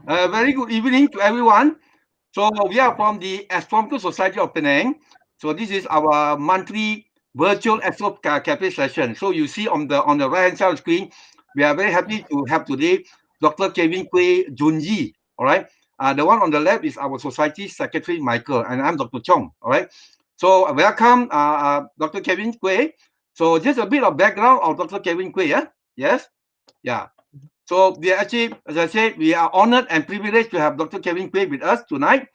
Very good evening to everyone. So we are from the Astronomical Society of Penang. So this is our monthly virtual AstroCafe session. So you see on the right hand side of the screen, we are very happy to have today Dr. Koay Jun Yi. All right. The one on the left is our society secretary Michael, and I'm Dr. Chong. All right. So welcome, Dr. Koay. So just a bit of background of Dr. Koay. Yeah. Yes. Yeah. So we are actually, as I said, we are honored and privileged to have Dr. Koay with us tonight.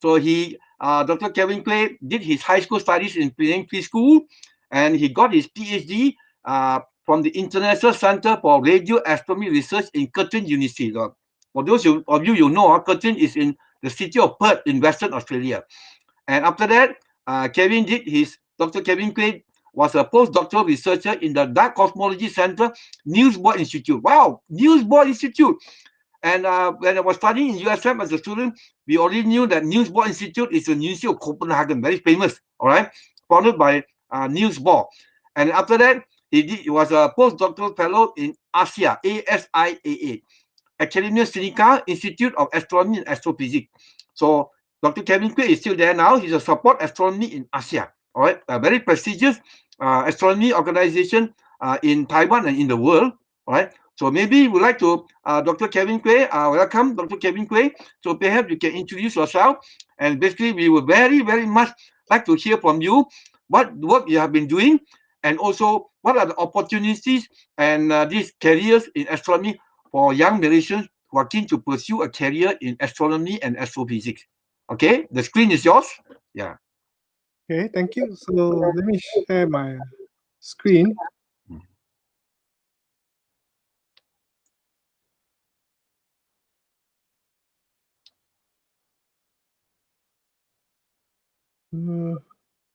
So Dr. Koay did his high school studies in Penang Free School, and he got his PhD from the International Center for Radio Astronomy Research in Curtin University. So for those of you know, Curtin is in the city of Perth in Western Australia. And after that, Kevin did his Dr. Kevin Koay was a postdoctoral researcher in the Dark Cosmology Center, Niels Bohr Institute. Wow, Niels Bohr Institute. And when I was studying in USM as a student, we already knew that Niels Bohr Institute is the University of Copenhagen, very famous, all right, founded by Niels Bohr. And after that, he was a postdoctoral fellow in ASIAA, ASIAA, Academia Sinica, Institute of Astronomy and Astrophysics. So Dr. Kevin Koay is still there now. He's a support astronomy in ASIAA, all right, a very prestigious astronomy organization in Taiwan and in the world, all right. So maybe we'd like to, Dr. Kevin Koay, welcome, Dr. Kevin Koay. So perhaps you can introduce yourself, and basically we would very, very much like to hear from you what work you have been doing, and also what are the opportunities and these careers in astronomy for young Malaysians who are keen to pursue a career in astronomy and astrophysics. Okay, the screen is yours. Yeah. Okay, thank you. So let me share my screen.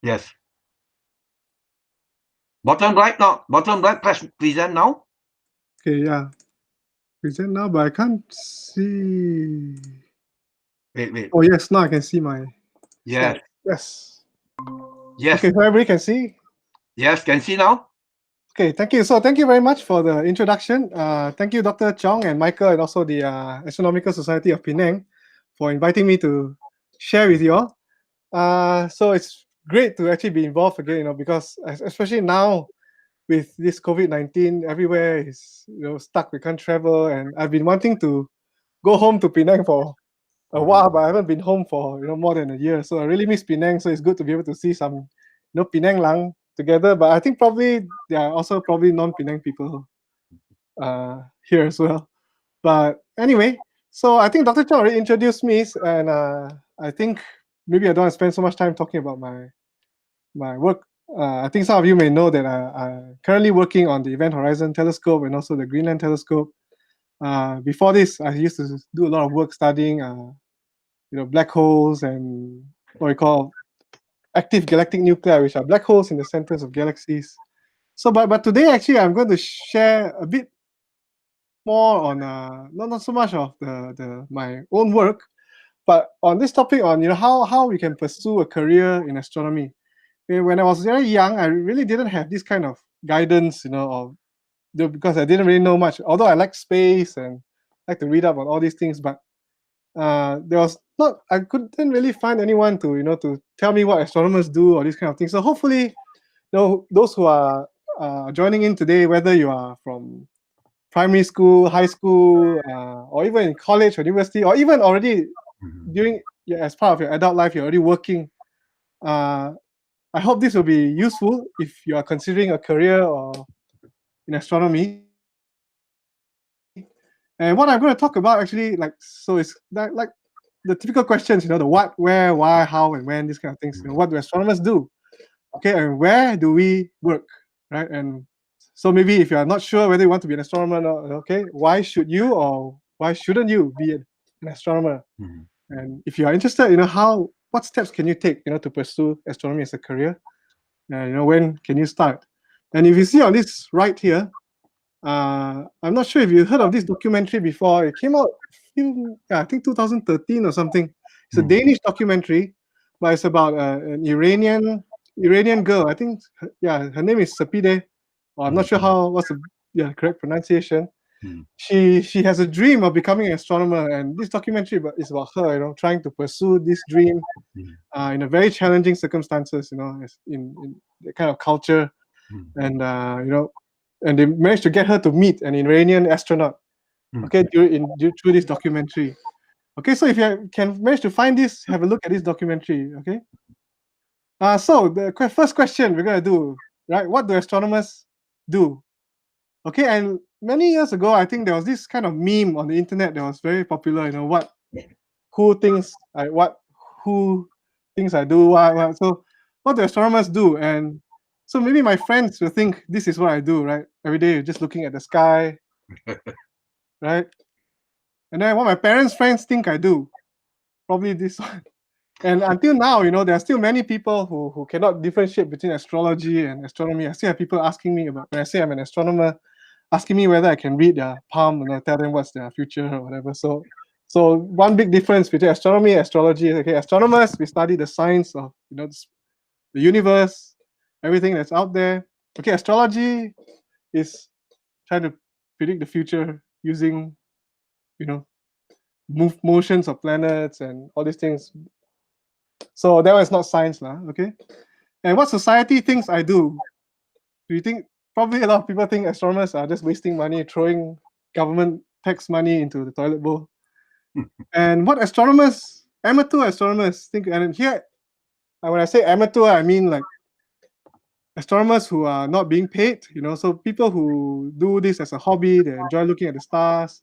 Yes. Bottom right now. Bottom right. Press present now. Okay, yeah. Present now, but I can't see. Wait. Oh, yes, now I can see my Yes. slide. Yes. Yes. Okay, so everybody can see? Yes, can see now? Okay, thank you. So thank you very much for the introduction. Thank you, Dr. Chong and Michael, and also the Astronomical Society of Penang for inviting me to share with you all. So it's great to actually be involved again, because especially now with this COVID-19, everywhere is stuck. We can't travel, and I've been wanting to go home to Penang for a while, but I haven't been home for more than a year. So I really miss Penang. So it's good to be able to see some Penang Lang together. But I think probably there are also probably non-Penang people here as well. But anyway, so I think Dr. Chong already introduced me, and I think maybe I don't want to spend so much time talking about my work. I think some of you may know that I'm currently working on the Event Horizon Telescope and also the Greenland Telescope. Before this, I used to do a lot of work studying, black holes and what we call active galactic nuclei, which are black holes in the centers of galaxies. So, but today actually, I'm going to share a bit more on not so much of my own work, but on this topic on how we can pursue a career in astronomy. When I was very young, I really didn't have this kind of guidance, because I didn't really know much. Although I like space and like to read up on all these things, but there was not. I couldn't really find anyone to tell me what astronomers do or these kind of things. So hopefully, those who are joining in today, whether you are from primary school, high school, or even in college or university, or even already as part of your adult life, you're already working. I hope this will be useful if you are considering a career or in astronomy. And what I'm going to talk about actually, it's like the typical questions, the what, where, why, how, and when, these kind of things. What do astronomers do? Okay, and where do we work, right? And so maybe if you are not sure whether you want to be an astronomer, okay, why should you or why shouldn't you be an astronomer? And if you are interested, what steps can you take, to pursue astronomy as a career? When can you start? And if you see on this right here, I'm not sure if you heard of this documentary before. It came out, I think 2013 or something. It's a Danish documentary, but it's about an Iranian girl. I think, her name is Sapide. Or I'm not sure what's the correct pronunciation. She has a dream of becoming an astronomer, and this documentary is about her, trying to pursue this dream in a very challenging circumstances, in the kind of culture, and and they managed to get her to meet an Iranian astronaut, okay, through this documentary. Okay, so if you can manage to find this, have a look at this documentary, okay? So the first question we're going to do, right? What do astronomers do? Okay, and many years ago, I think there was this kind of meme on the internet that was very popular, who thinks I do, what. So what do astronomers do? And so maybe my friends will think this is what I do, right? Every day, just looking at the sky, right? And then what my parents' friends think I do, probably this one. And until now, there are still many people who cannot differentiate between astrology and astronomy. I still have people asking me about, when I say I'm an astronomer, asking me whether I can read their palm and I tell them what's their future or whatever. So one big difference between astronomy and astrology is, okay, astronomers, we study the science of the universe, everything that's out there. Okay, astrology is trying to predict the future using motions of planets and all these things. So that was not science, okay? And what society thinks I do? Do you think, probably a lot of people think astronomers are just wasting money, throwing government tax money into the toilet bowl. And what amateur astronomers think, and here, when I say amateur, I mean like astronomers who are not being paid, so people who do this as a hobby, they enjoy looking at the stars.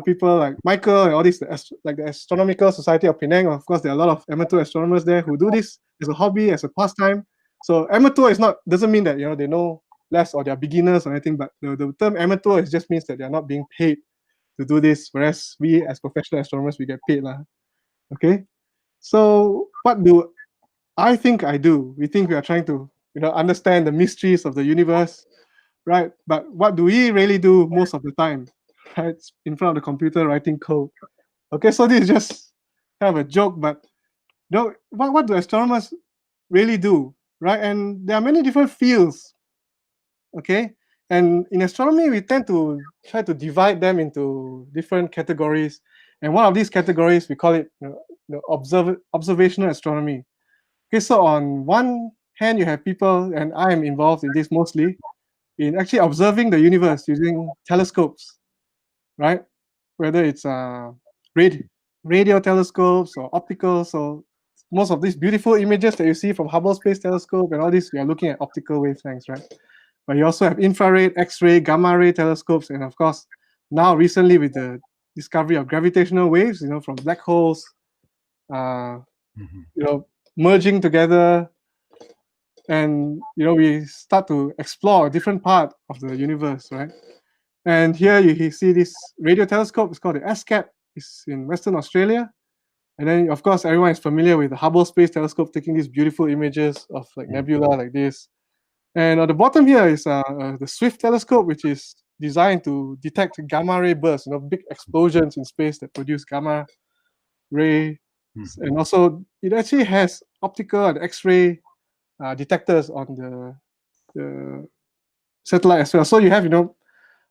People like Michael and all these, like the Astronomical Society of Penang. Of course, there are a lot of amateur astronomers there who do this as a hobby, as a pastime. So amateur doesn't mean that they know less or they're beginners or anything, but the term amateur just means that they're not being paid to do this, whereas we as professional astronomers, we get paid. Okay? So what do I think I do? We think we are trying to understand the mysteries of the universe, right? But what do we really do most of the time? Right, in front of the computer writing code. Okay, so this is just kind of a joke, but what do astronomers really do, right? And there are many different fields, okay? And in astronomy, we tend to try to divide them into different categories. And one of these categories, we call it observational astronomy. Okay, so on one hand, you have people, and I am involved in this mostly, in actually observing the universe using telescopes, right? Whether it's radio telescopes or optical. So most of these beautiful images that you see from Hubble Space Telescope and all this, we are looking at optical wavelengths, right? But you also have infrared, X-ray, gamma ray telescopes, and of course, now recently with the discovery of gravitational waves, from black holes, merging together, and we start to explore a different part of the universe, right? And here you see this radio telescope. It's called the ASCAP. It's in Western Australia. And then, of course, everyone is familiar with the Hubble Space Telescope taking these beautiful images of like nebula like this. And on the bottom here is the Swift telescope, which is designed to detect gamma ray bursts, big explosions in space that produce gamma ray. And also, it actually has optical and X-ray detectors on the satellite as well. So you have,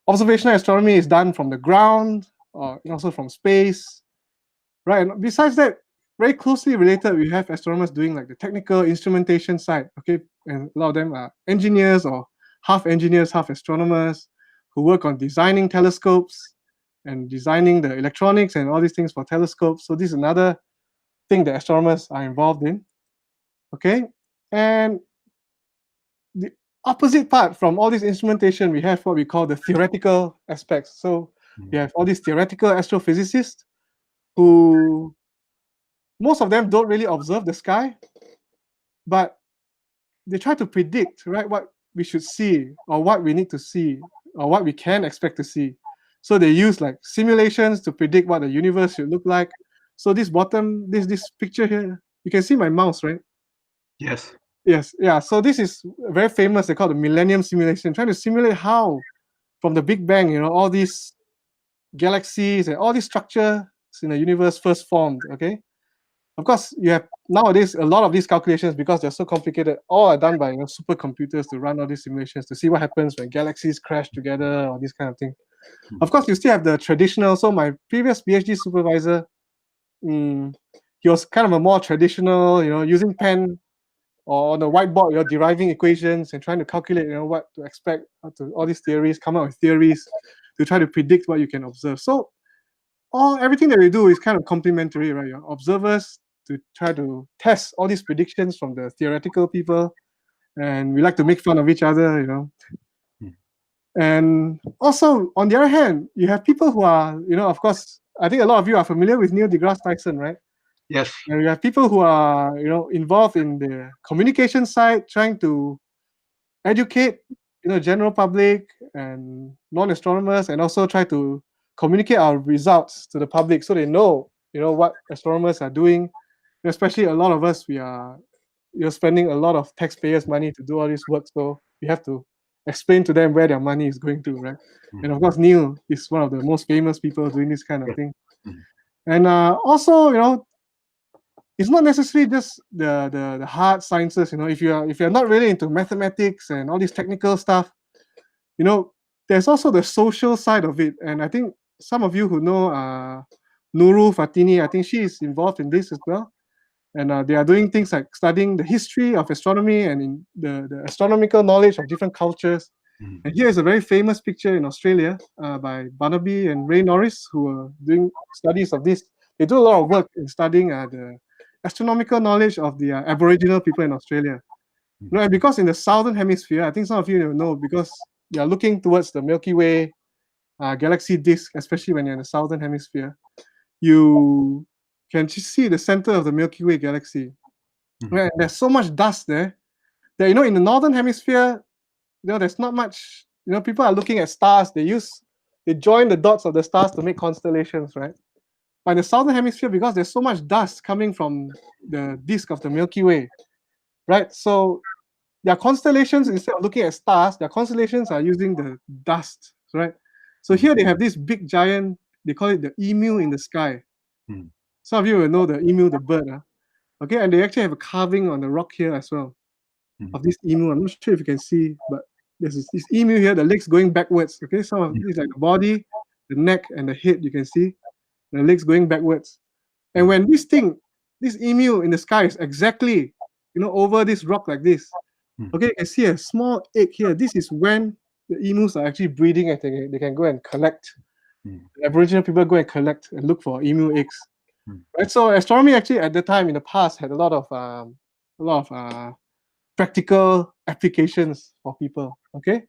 observational astronomy is done from the ground, or also from space, right? And besides that, very closely related, we have astronomers doing like the technical instrumentation side, okay? And a lot of them are engineers or half engineers, half astronomers who work on designing telescopes and designing the electronics and all these things for telescopes. So this is another thing that astronomers are involved in, okay? And the opposite part from all this instrumentation, we have what we call the theoretical aspects. So we have all these theoretical astrophysicists who, most of them don't really observe the sky, but they try to predict, right, what we should see or what we need to see or what we can expect to see. So they use like simulations to predict what the universe should look like. So this picture here, you can see my mouse, right? Yes. Yes, yeah. So this is very famous. They call it the Millennium Simulation, trying to simulate how, from the Big Bang, all these galaxies and all these structures in the universe first formed. Okay, Of course, you have nowadays a lot of these calculations, because they're so complicated, all are done by supercomputers to run all these simulations to see what happens when galaxies crash together or this kind of thing. Of course, you still have the traditional. So my previous PhD supervisor, he was kind of a more traditional, using pen or on the whiteboard, deriving equations and trying to calculate, what to expect, how to all these theories, come up with theories to try to predict what you can observe. So everything that we do is kind of complementary, right? Your observers to try to test all these predictions from the theoretical people, and we like to make fun of each other. And also, on the other hand, you have people who are, of course, I think a lot of you are familiar with Neil deGrasse Tyson, right? Yes. And you have people who are, involved in the communication side, trying to educate, general public and non-astronomers, and also try to communicate our results to the public so they know, what astronomers are doing. Especially a lot of us, we are, spending a lot of taxpayers' money to do all this work, so we have to explain to them where their money is going to, right? And of course, Neil is one of the most famous people doing this kind of thing. And also, it's not necessarily just the hard sciences. If you're not really into mathematics and all this technical stuff, there's also the social side of it. And I think some of you who know Nurul Fatini, I think she is involved in this as well. And they are doing things like studying the history of astronomy and in the astronomical knowledge of different cultures. And here is a very famous picture in Australia by Barnaby and Ray Norris, who are doing studies of this. They do a lot of work in studying the astronomical knowledge of the Aboriginal people in Australia. And because in the southern hemisphere, I think some of you know, because you are looking towards the Milky Way galaxy disk, especially when you're in the southern hemisphere, you can just see the center of the Milky Way galaxy. Right? There's so much dust there that, in the northern hemisphere, there's not much. People are looking at stars. They join the dots of the stars to make constellations, right? But in the southern hemisphere, because there's so much dust coming from the disk of the Milky Way, right? So their constellations, instead of looking at stars, their constellations are using the dust, right? So here they have this big giant, they call it the emu in the sky. Some of you will know the emu, the bird. Okay, and they actually have a carving on the rock here as well of this emu. I'm not sure if you can see, but there's this emu here, the legs going backwards. Okay, some of these like the body, the neck, and the head, you can see the legs going backwards. And when this emu in the sky is exactly, over this rock like this, okay, you can see a small egg here. This is when the emus are actually breeding and they can go and collect. The Aboriginal people go and collect and look for emu eggs. Right, so astronomy actually at the time in the past had a lot of practical applications for people. Okay,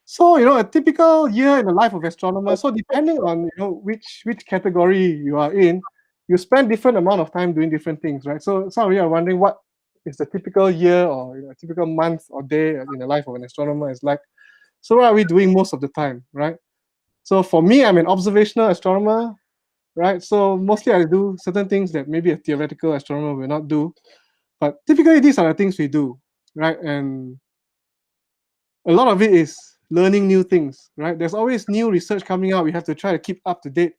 so a typical year in the life of astronomers. So depending on which category you are in, you spend different amount of time doing different things, right? So some of you are wondering what is the typical year or a typical month or day in the life of an astronomer is like. So what are we doing most of the time, right? So for me, I'm an observational astronomer. Right, so mostly I do certain things that maybe a theoretical astronomer will not do, but typically these are the things we do, right? And a lot of it is learning new things, right? There's always new research coming out. We have to try to keep up to date,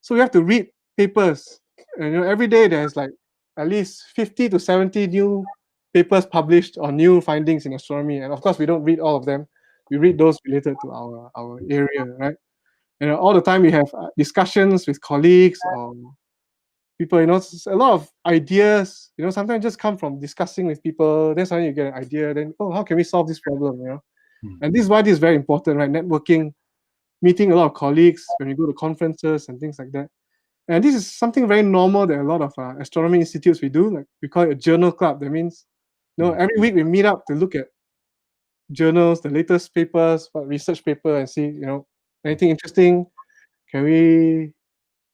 so we have to read papers. And every day there's like at least 50 to 70 new papers published on new findings in astronomy. And of course, we don't read all of them. We read those related to our area, right? And all the time we have discussions with colleagues or people, a lot of ideas, sometimes just come from discussing with people. Then suddenly you get an idea, then, how can we solve this problem, And this is why this is very important, right? Networking, meeting a lot of colleagues when you go to conferences and things like that. And this is something very normal that a lot of astronomy institutes we do. Like we call it a journal club. That means, every week we meet up to look at journals, the latest papers, research paper, and see, anything interesting. Can we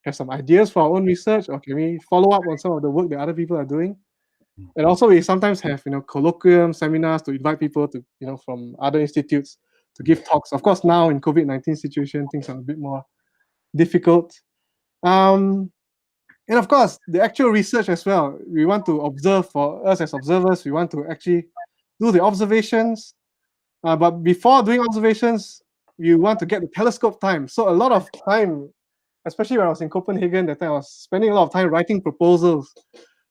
have some ideas for our own research, or can we follow up on some of the work that other people are doing? And also, we sometimes have colloquium seminars to invite people to from other institutes to give talks. Of course, now in COVID-19 situation, things are a bit more difficult. And of course, the actual research as well. We want to observe. For us as observers, we want to actually do the observations. But before doing observations, you want to get the telescope time. So a lot of time, especially when I was in Copenhagen, that time I was spending a lot of time writing proposals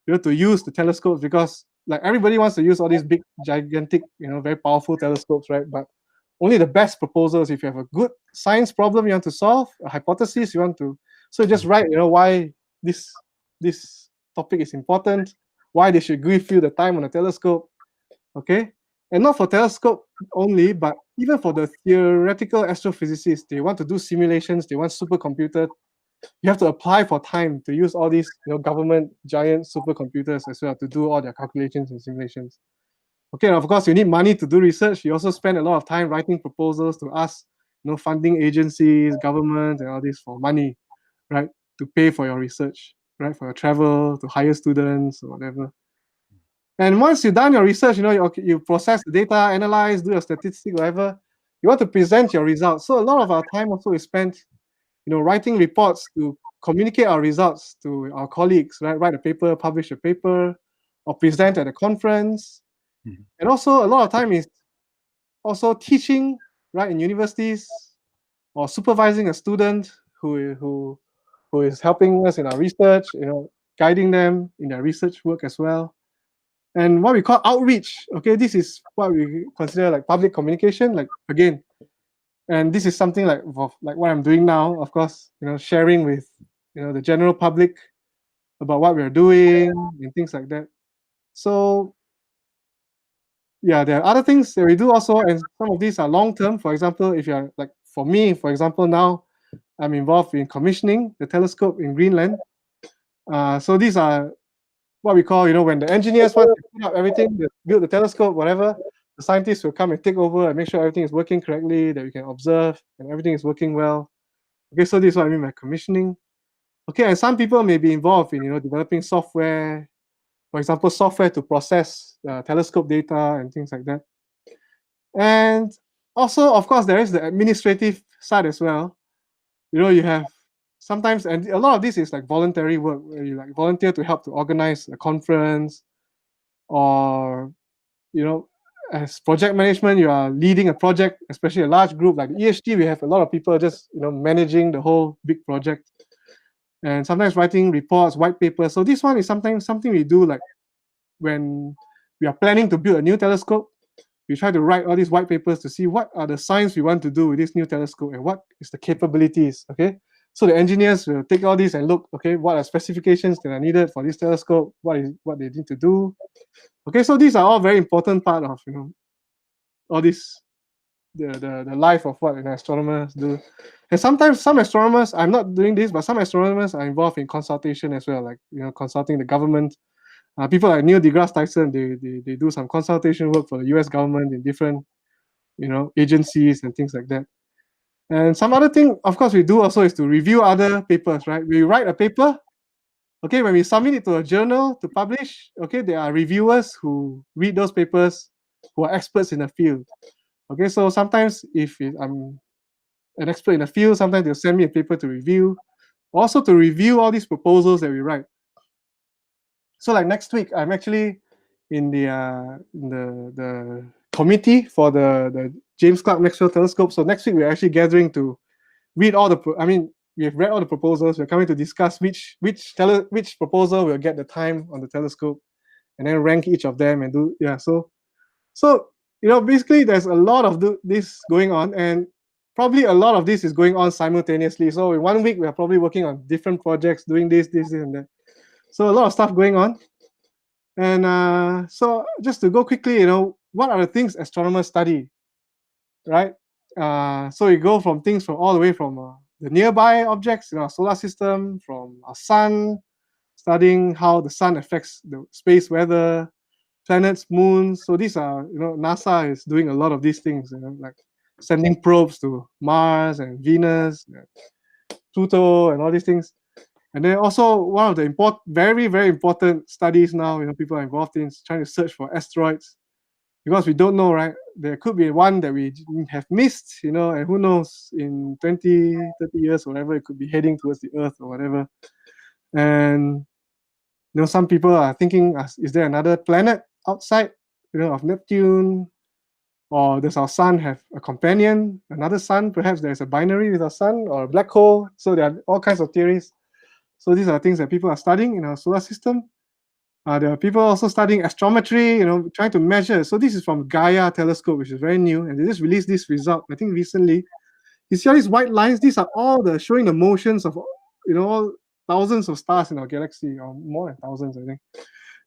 to use the telescopes, because like everybody wants to use all these big, gigantic, very powerful telescopes, right? But only the best proposals, if you have a good science problem you want to solve, a hypothesis you want to, so just write, why this topic is important, why they should give you the time on the telescope, okay? And not for telescope only, but even for the theoretical astrophysicists, they want to do simulations, they want supercomputer. You have to apply for time to use all these government giant supercomputers as well to do all their calculations and simulations. Okay, and of course you need money to do research. You also spend a lot of time writing proposals to ask funding agencies, governments, and all this for money, right? To pay for your research, right? For your travel, to hire students or whatever. And once you've done your research, you process the data, analyze, do your statistics, whatever, you want to present your results. So a lot of our time also is spent writing reports to communicate our results to our colleagues, right? Write a paper, publish a paper, or present at a conference. Mm-hmm. And also a lot of time is also teaching, right, in universities, or supervising a student who is helping us in our research, guiding them in their research work as well. And what we call outreach, okay, this is what we consider like public communication, like again. And this is something like what I'm doing now, of course, sharing with the general public about what we're doing and things like that. So yeah, there are other things that we do also, and some of these are long term. For example, if you're like, for me, for example, now I'm involved in commissioning the telescope in Greenland. So these are what we call, when the engineers want to put up everything, they build the telescope, whatever, the scientists will come and take over and make sure everything is working correctly, that we can observe and everything is working well. Okay, so this is what I mean by commissioning. Okay, and some people may be involved in developing software, for example, software to process telescope data and things like that. And also, of course, there is the administrative side as well. You have sometimes, and a lot of this is like voluntary work, where you like volunteer to help to organize a conference, or as project management, you are leading a project, especially a large group like the EHT. We have a lot of people just managing the whole big project, and sometimes writing reports, white papers. So this one is sometimes something we do, like when we are planning to build a new telescope. We try to write all these white papers to see what are the science we want to do with this new telescope and what is the capabilities. Okay, so the engineers will take all these and look, okay, what are specifications that are needed for this telescope, what they need to do. Okay, so these are all very important part of all this, the life of what an astronomer do. And sometimes some astronomers, I'm not doing this, but some astronomers are involved in consultation as well, like consulting the government. People like Neil deGrasse Tyson, they do some consultation work for the US government in different agencies and things like that. And some other thing, of course, we do also is to review other papers, right? We write a paper. Okay, when we submit it to a journal to publish, okay, there are reviewers who read those papers, who are experts in the field. Okay, so sometimes if I'm an expert in the field, sometimes they'll send me a paper to review, also to review all these proposals that we write. So like next week, I'm actually in the committee for the James Clerk Maxwell Telescope. So next week we're actually gathering to read all the. We have read all the proposals. We're coming to discuss which proposal will get the time on the telescope, and then rank each of them and do So basically there's a lot of this going on, and probably a lot of this is going on simultaneously. So in 1 week we are probably working on different projects, doing this, and that. So a lot of stuff going on. And so just to go quickly, what are the things astronomers study, right? So we go from things from all the way from the nearby objects in our solar system, from our sun, studying how the sun affects the space weather, planets, moons. So these are, NASA is doing a lot of these things, like sending probes to Mars and Venus, and Pluto, and all these things. And then also one of the very, very important studies now, people are involved in is trying to search for asteroids, because we don't know, right? There could be one that we have missed, and who knows, in 20, 30 years or whatever, it could be heading towards the Earth or whatever. And some people are thinking, is there another planet outside, of Neptune? Or does our sun have a companion, another sun? Perhaps there's a binary with our sun, or a black hole. So there are all kinds of theories. So these are things that people are studying in our solar system. There are people also studying astrometry, trying to measure. So this is from Gaia telescope, which is very new, and they just released this result, I think recently. You see all these white lines? These are all showing the motions of, all thousands of stars in our galaxy, or more than thousands, I think.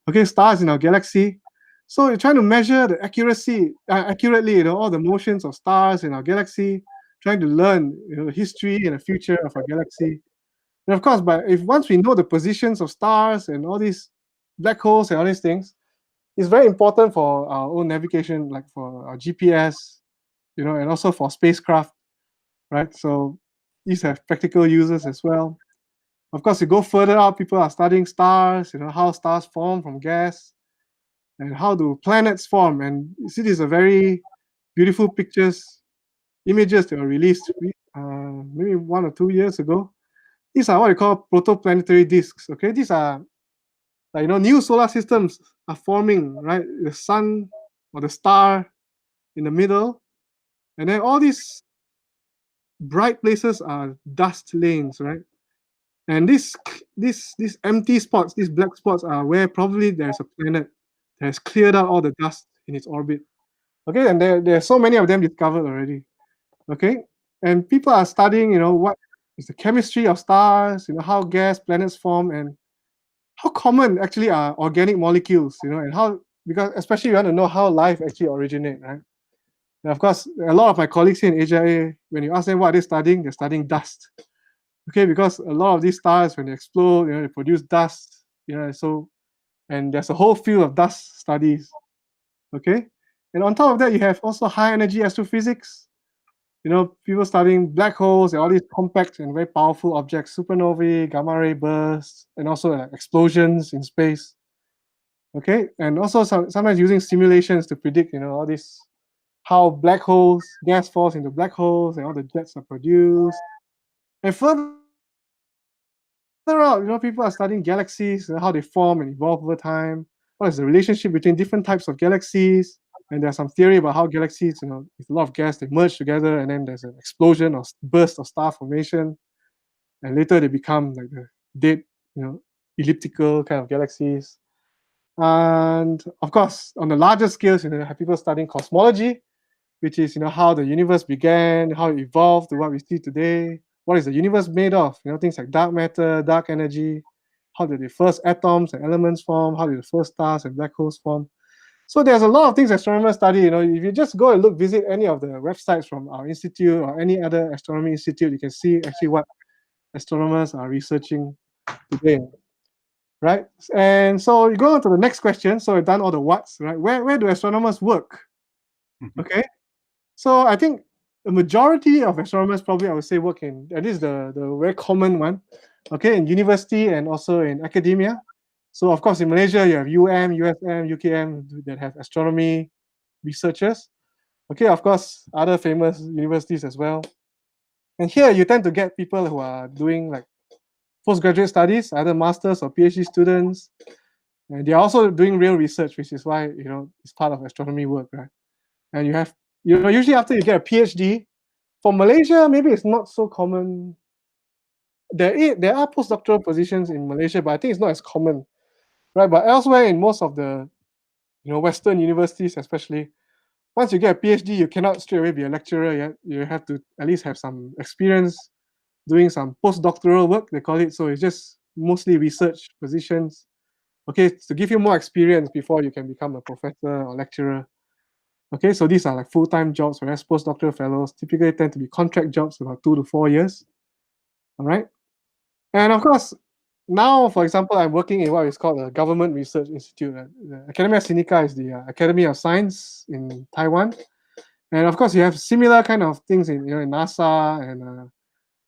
Okay, stars in our galaxy. So you're trying to measure the accurately, all the motions of stars in our galaxy, trying to learn, the history and the future of our galaxy. And of course, but if once we know the positions of stars and all these black holes and all these things, it's very important for our own navigation, like for our GPS, and also for spacecraft, right? So these have practical uses as well. Of course, you go further out, people are studying stars, how stars form from gas, and how do planets form. And you see, these are very beautiful images that were released maybe 1 or 2 years ago. These are what we call protoplanetary disks. Okay, these are new solar systems are forming, right? The sun or the star in the middle, and then all these bright places are dust lanes, right? And these empty spots, these black spots, are where probably there's a planet that has cleared out all the dust in its orbit. Okay, and there are so many of them discovered already. Okay, and people are studying, what is the chemistry of stars, how gas planets form, and how common actually are organic molecules, and how, because especially you want to know how life actually originate, right? And of course, a lot of my colleagues here in ASIAA, when you ask them what they're studying dust. Okay, because a lot of these stars, when they explode, they produce dust, so, and there's a whole field of dust studies. Okay, and on top of that, you have also high energy astrophysics. People studying black holes and all these compact and very powerful objects, supernovae, gamma ray bursts, and also explosions in space. Okay, and also sometimes using simulations to predict, all this, how black holes, gas falls into black holes, and all the jets are produced. And further out, people are studying galaxies, how they form and evolve over time. What is the relationship between different types of galaxies? And there's some theory about how galaxies, with a lot of gas, they merge together, and then there's an explosion or burst of star formation, and later they become like the dead, elliptical kind of galaxies. And of course, on the larger scales, you have people studying cosmology, which is how the universe began, how it evolved to what we see today. What is the universe made of? Things like dark matter, dark energy. How did the first atoms and elements form? How did the first stars and black holes form? So there's a lot of things astronomers study. If you just go and visit any of the websites from our institute or any other astronomy institute, you can see actually what astronomers are researching today, right? And so you go on to the next question. So we've done all the what's, right? Where do astronomers work? Okay. So I think the majority of astronomers probably, I would say, work in, at least the very common one, okay, in university and also in academia. So of course in Malaysia you have USM, UKM that have astronomy researchers. Okay, of course other famous universities as well. And here you tend to get people who are doing like postgraduate studies, either masters or PhD students, and they're also doing real research, which is why it's part of astronomy work, right? And you have usually after you get a PhD, for Malaysia maybe it's not so common. There are postdoctoral positions in Malaysia, but I think it's not as common, right? But elsewhere in most of the Western universities, especially, once you get a PhD, you cannot straight away be a lecturer yet. You have to at least have some experience doing some postdoctoral work, they call it. So it's just mostly research positions, okay, to give you more experience before you can become a professor or lecturer. Okay, so these are like full-time jobs, whereas postdoctoral fellows typically tend to be contract jobs, about 2 to 4 years. All right, and of course, now, for example, I'm working in what is called a government research institute. The Academy of Sinica is the Academy of Science in Taiwan, and of course, you have similar kind of things in in NASA and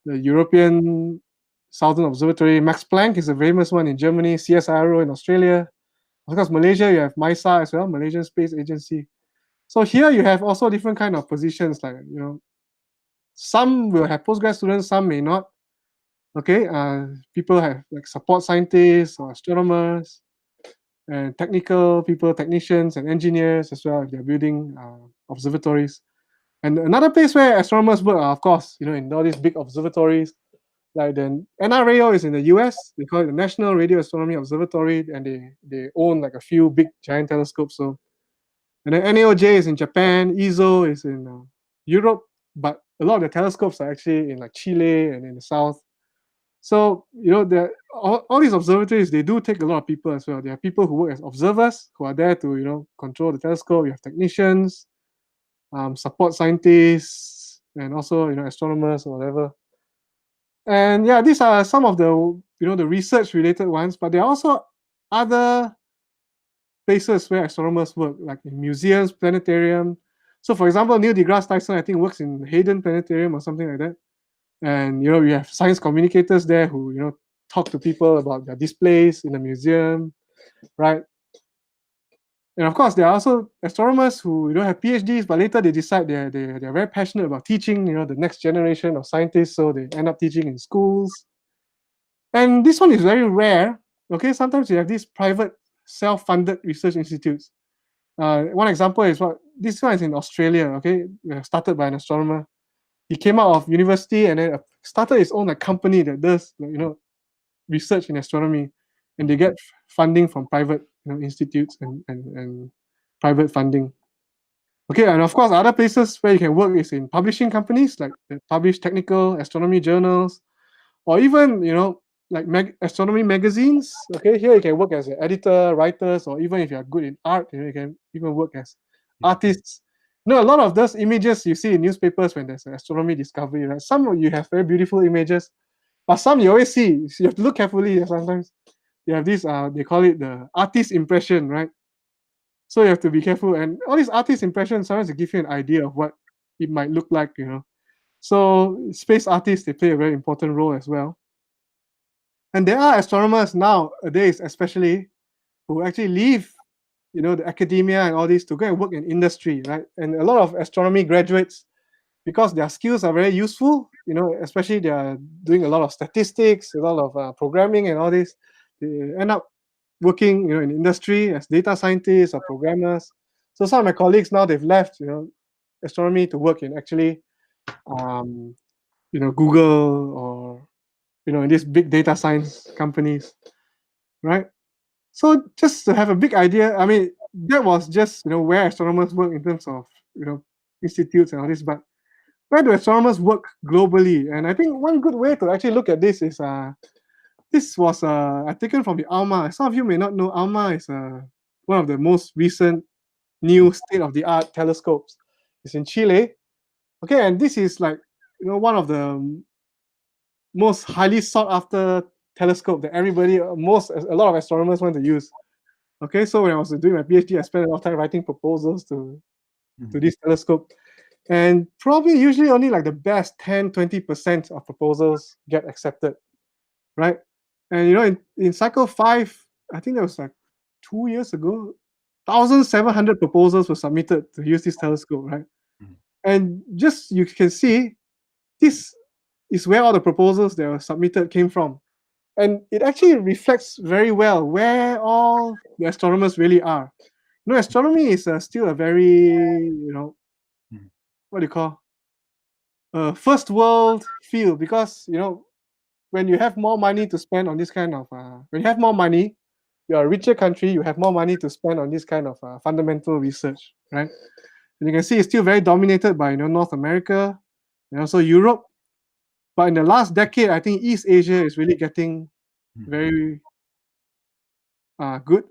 the European Southern Observatory. Max Planck is a famous one in Germany. CSIRO in Australia. Of course, Malaysia, you have MISA as well, Malaysian Space Agency. So here you have also different kind of positions, like some will have postgrad students, some may not. Okay, people have like support scientists or astronomers, and technical people, technicians and engineers as well, if they're building observatories. And another place where astronomers work are, of course, in all these big observatories Like the NRAO is in the US. They call it the National Radio Astronomy Observatory, and they own like a few big giant telescopes. So, and then NAOJ is in Japan. ESO is in Europe, but a lot of the telescopes are actually in like Chile and in the south. So all these observatories, they do take a lot of people as well. There are people who work as observers who are there to control the telescope. You have technicians, support scientists, and also astronomers or whatever. And yeah, these are some of the the research related ones, but there are also other places where astronomers work, like in museums, planetarium. So for example, Neil deGrasse Tyson, I think, works in Hayden Planetarium or something like that. And we have science communicators there who talk to people about their displays in the museum, right? And of course, there are also astronomers who have PhDs, but later they decide they're very passionate about teaching the next generation of scientists, so they end up teaching in schools. And this one is very rare. Okay, sometimes you have these private self-funded research institutes. One example is this one is in Australia. Okay, started by an astronomer. He came out of university and then started his own company that does research in astronomy, and they get funding from private institutes and private funding. Okay, and of course, other places where you can work is in publishing companies, like they publish technical astronomy journals, or even like astronomy magazines. Okay, here you can work as an editor, writers, or even if you are good in art, you can even work as artists. A lot of those images you see in newspapers when there's an astronomy discovery, right? Some you have very beautiful images, but some you always see. So you have to look carefully. Sometimes they have this. They call it the artist impression, right? So you have to be careful. And all these artist impressions sometimes they give you an idea of what it might look like, So space artists, they play a very important role as well. And there are astronomers nowadays, especially, who actually leave, the academia and all this to go and work in industry, right? And a lot of astronomy graduates, because their skills are very useful, especially they are doing a lot of statistics, a lot of programming and all this, they end up working, in industry as data scientists or programmers. So some of my colleagues now, they've left, astronomy to work in actually, Google or, in these big data science companies, right? So just to have a big idea, I mean, that was just where astronomers work in terms of institutes and all this. But where do astronomers work globally? And I think one good way to actually look at this is this was taken from the ALMA. Some of you may not know ALMA is one of the most recent new state-of-the-art telescopes. It's in Chile. Okay, and this is like one of the most highly sought after telescope that a lot of astronomers want to use. Okay, so when I was doing my PhD, I spent a lot of time writing proposals to this telescope. And probably usually only like the best 10-20% of proposals get accepted, right? And in cycle 5, I think that was like 2 years ago, 1,700 proposals were submitted to use this telescope, right? And just you can see, this is where all the proposals that were submitted came from. And it actually reflects very well where all the astronomers really are. Astronomy is still a very, what do you call, first world field, because, when you have more money to spend on this kind of, when you have more money, you're a richer country, you have more money to spend on this kind of fundamental research, right? And you can see it's still very dominated by, North America and also Europe. But in the last decade, I think East Asia is really getting very good.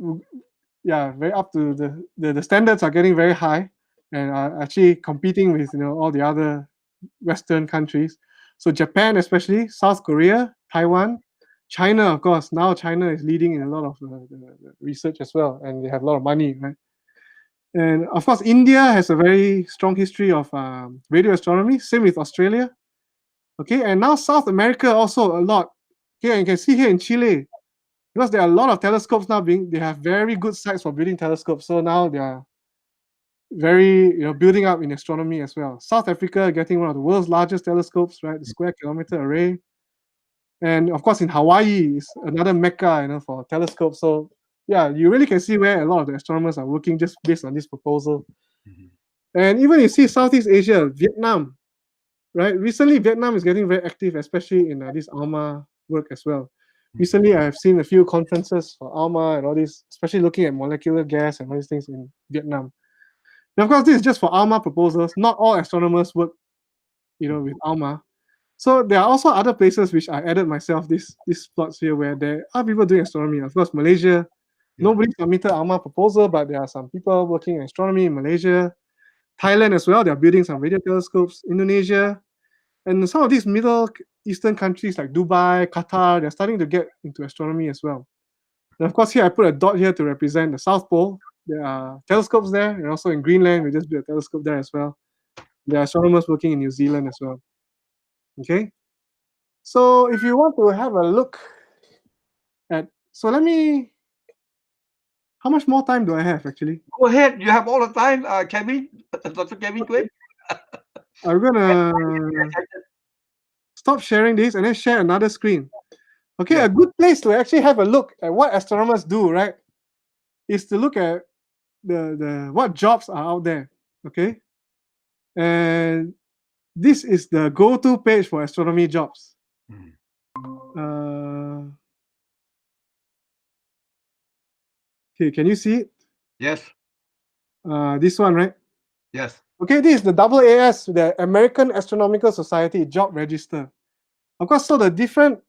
Yeah, very up to the standards are getting very high and are actually competing with all the other Western countries. So Japan, especially South Korea, Taiwan, China, of course. Now China is leading in a lot of the research as well, and they have a lot of money, right? And of course, India has a very strong history of radio astronomy. Same with Australia. Okay, and now South America also a lot. Okay, you can see here in Chile, because there are a lot of telescopes now they have very good sites for building telescopes. So now they are very building up in astronomy as well. South Africa getting one of the world's largest telescopes, right? The Square Kilometer Array. And of course in Hawaii is another mecca for telescopes. So yeah, you really can see where a lot of the astronomers are working just based on this proposal. And even you see Southeast Asia, Vietnam. right? Recently, Vietnam is getting very active, especially in this ALMA work as well. Recently, I have seen a few conferences for ALMA and all this, especially looking at molecular gas and all these things in Vietnam. Now, of course, this is just for ALMA proposals. Not all astronomers work, with ALMA. So there are also other places which I added myself these plots here where there are people doing astronomy. Of course, Malaysia, nobody submitted ALMA proposal, but there are some people working in astronomy in Malaysia. Thailand as well, they're building some radio telescopes. Indonesia, and some of these Middle Eastern countries like Dubai, Qatar, they're starting to get into astronomy as well. And of course, here I put a dot here to represent the South Pole. There are telescopes there, and also in Greenland, we just built a telescope there as well. There are astronomers working in New Zealand as well. Okay, so if you want to have a look at, so let me, how much more time do I have actually? Go ahead. You have all the time, Kevin, Dr. Kevin Koay. I'm gonna stop sharing this and then share another screen. Okay, a good place to actually have a look at what astronomers do, right, is to look at the what jobs are out there. Okay, and this is the go-to page for astronomy jobs. Okay, can you see it? Yes. This one, right? Yes. Okay, this is the AAS, the American Astronomical Society job register. Of course, so the different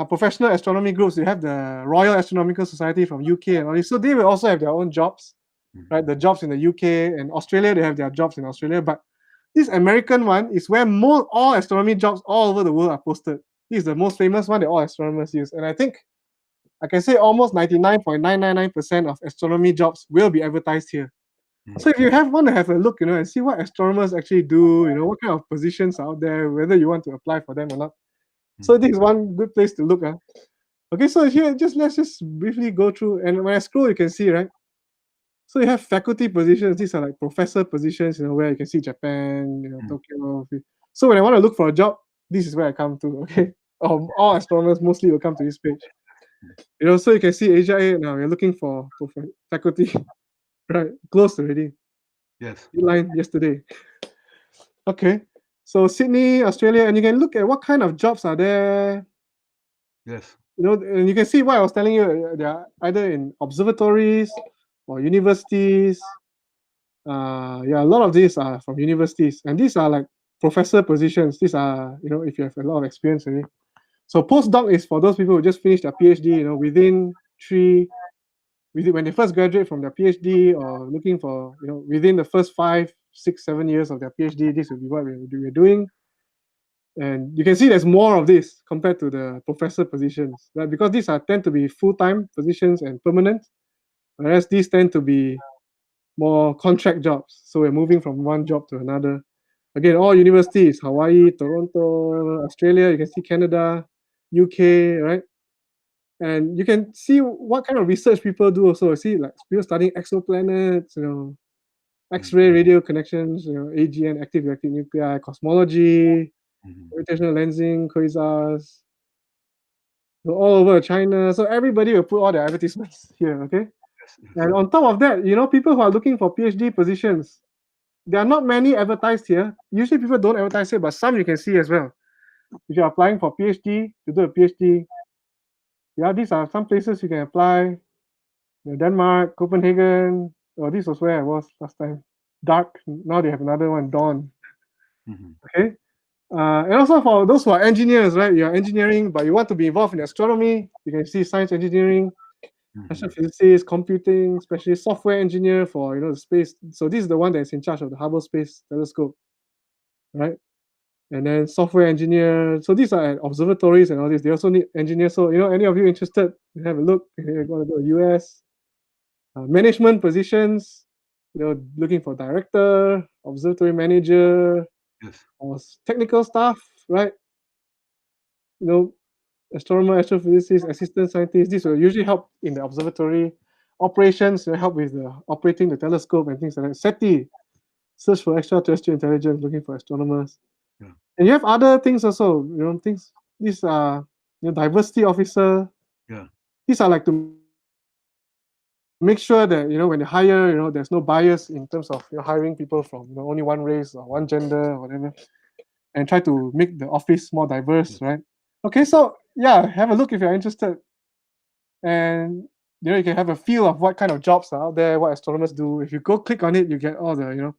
professional astronomy groups, you have the Royal Astronomical Society from UK and all this. So they will also have their own jobs, right? The jobs in the UK and Australia, they have their jobs in Australia. But this American one is where all astronomy jobs all over the world are posted. This is the most famous one that all astronomers use. And I think I can say almost 99.999% of astronomy jobs will be advertised here. So if you want to have a look, and see what astronomers actually do, what kind of positions are out there, whether you want to apply for them or not. So this is one good place to look at. Okay, so here let's just briefly go through, and when I scroll, you can see, right? So you have faculty positions. These are like professor positions, where you can see Japan, Tokyo. So when I want to look for a job, this is where I come to. Okay, all astronomers mostly will come to this page. So you can see ASIAA now. We're looking for faculty, right? Closed already. Yes. Deadline yesterday. Okay, so Sydney, Australia, and you can look at what kind of jobs are there. Yes. And you can see what I was telling you. They are either in observatories or universities. A lot of these are from universities, and these are like professor positions. These are, if you have a lot of experience already. So postdoc is for those people who just finished their PhD, when they first graduate from their PhD, or looking for, within the first 5, 6, 7 years of their PhD, this will be what we're doing. And you can see there's more of this compared to the professor positions, right? Because these tend to be full-time positions and permanent, whereas these tend to be more contract jobs. So we're moving from one job to another. Again, all universities, Hawaii, Toronto, Australia, you can see Canada, UK, right? And you can see what kind of research people do also. See, like people studying exoplanets, X-ray radio connections, AGN, active reactive nuclei, cosmology, gravitational lensing, quasars, all over China. So everybody will put all their advertisements here, okay? And on top of that, people who are looking for PhD positions, there are not many advertised here. Usually people don't advertise here, but some you can see as well. If you're applying for PhD, to do a PhD, these are some places you can apply. Denmark, Copenhagen. Oh, this was where I was last time. Dark. Now they have another one, Dawn. Okay. And also for those who are engineers, right? You're engineering, but you want to be involved in astronomy. You can see science engineering, astrophysics, computing, especially software engineer for the space. So this is the one that's in charge of the Hubble Space Telescope, right? And then software engineer. So these are at observatories and all this. They also need engineers. So any of you interested, have a look. You're going to go to US. Management positions, looking for director, observatory manager, or technical staff, right? Astronomer, astrophysicist, assistant scientist. These will usually help in the observatory operations, help with operating the telescope and things like that. SETI, search for extraterrestrial intelligence, looking for astronomers. And you have other things also, things. These are diversity officer. These are like to make sure that when you hire, there's no bias in terms of hiring people from only one race or one gender or whatever. and try to make the office more diverse, right? Okay, so yeah, have a look if you're interested, and you can have a feel of what kind of jobs are out there, what astronomers do. If you go click on it, you get all the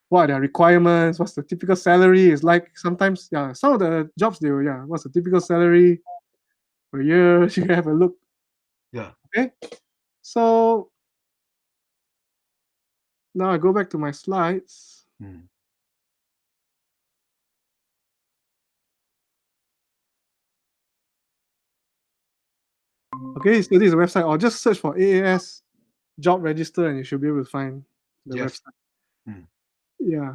what are their requirements, what's the typical salary is like. Sometimes, yeah, some of the jobs what's the typical salary per year? You can have a look. Yeah. Okay, so now I go back to my slides. Okay, so this is a website, or just search for AAS job register and you should be able to find the website. Yeah.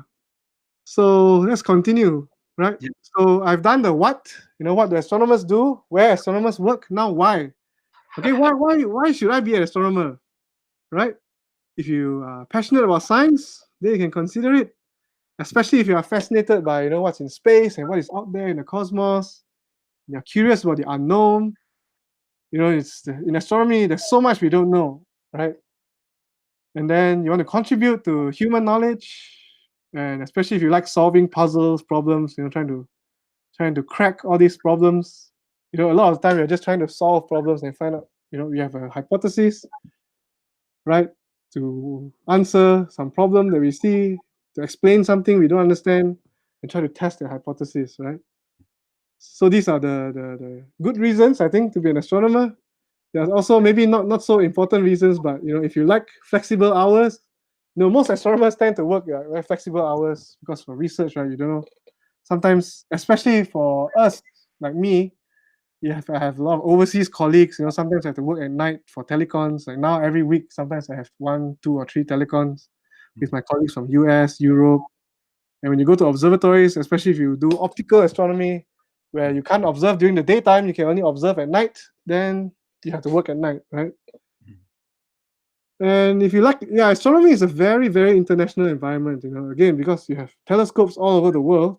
So let's continue, right? Yeah. So I've done the what, what do astronomers do, where astronomers work. Now why? Okay, why should I be an astronomer, right? If you are passionate about science, then you can consider it. Especially if you are fascinated by what's in space and what is out there in the cosmos. You're curious about the unknown. It's in astronomy. There's so much we don't know, right? And then you want to contribute to human knowledge, and especially if you like solving puzzles, problems, trying to crack all these problems. A lot of the time we're just trying to solve problems and find out. We have a hypothesis, right, to answer some problem that we see, to explain something we don't understand, and try to test the hypothesis, right? So these are the good reasons, I think, to be an astronomer. There's also maybe not so important reasons, but if you like flexible hours, most astronomers tend to work very flexible hours because for research, right? You don't know. Sometimes, especially for us, like me, I have a lot of overseas colleagues. Sometimes I have to work at night for telecons. Like now, every week, sometimes I have 1, 2, or 3 telecons with my colleagues from US, Europe. And when you go to observatories, especially if you do optical astronomy, where you can't observe during the daytime, you can only observe at night, then you have to work at night, right? And if you like, astronomy is a very, very international environment, again, because you have telescopes all over the world.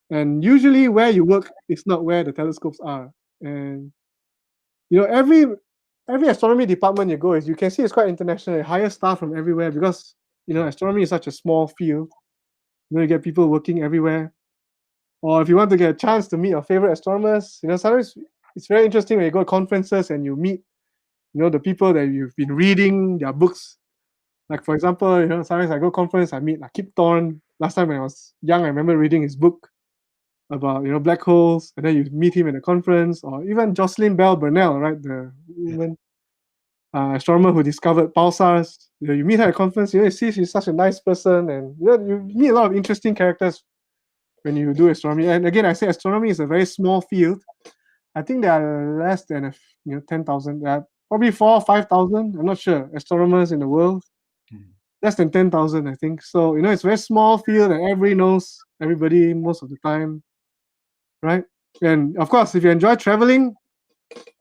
And usually where you work is not where the telescopes are. And, every astronomy department you go, you can see it's quite international. They hire staff from everywhere because, astronomy is such a small field. You get people working everywhere. Or if you want to get a chance to meet your favorite astronomers, sometimes it's very interesting when you go to conferences and you meet, the people that you've been reading their books. Like for example, sometimes I go conference, I meet Kip Thorne. Last time when I was young, I remember reading his book about black holes, and then you meet him at a conference. Or even Jocelyn Bell Burnell, right, the woman astronomer who discovered pulsars. You meet her at a conference, you see she's such a nice person, and you meet a lot of interesting characters when you do astronomy. And again, I say astronomy is a very small field. I think there are less than 10,000. There are probably 4,000 or 5,000. I'm not sure astronomers in the world. Less than 10,000, I think. So it's a very small field, and everybody knows everybody most of the time, right? And of course, if you enjoy traveling,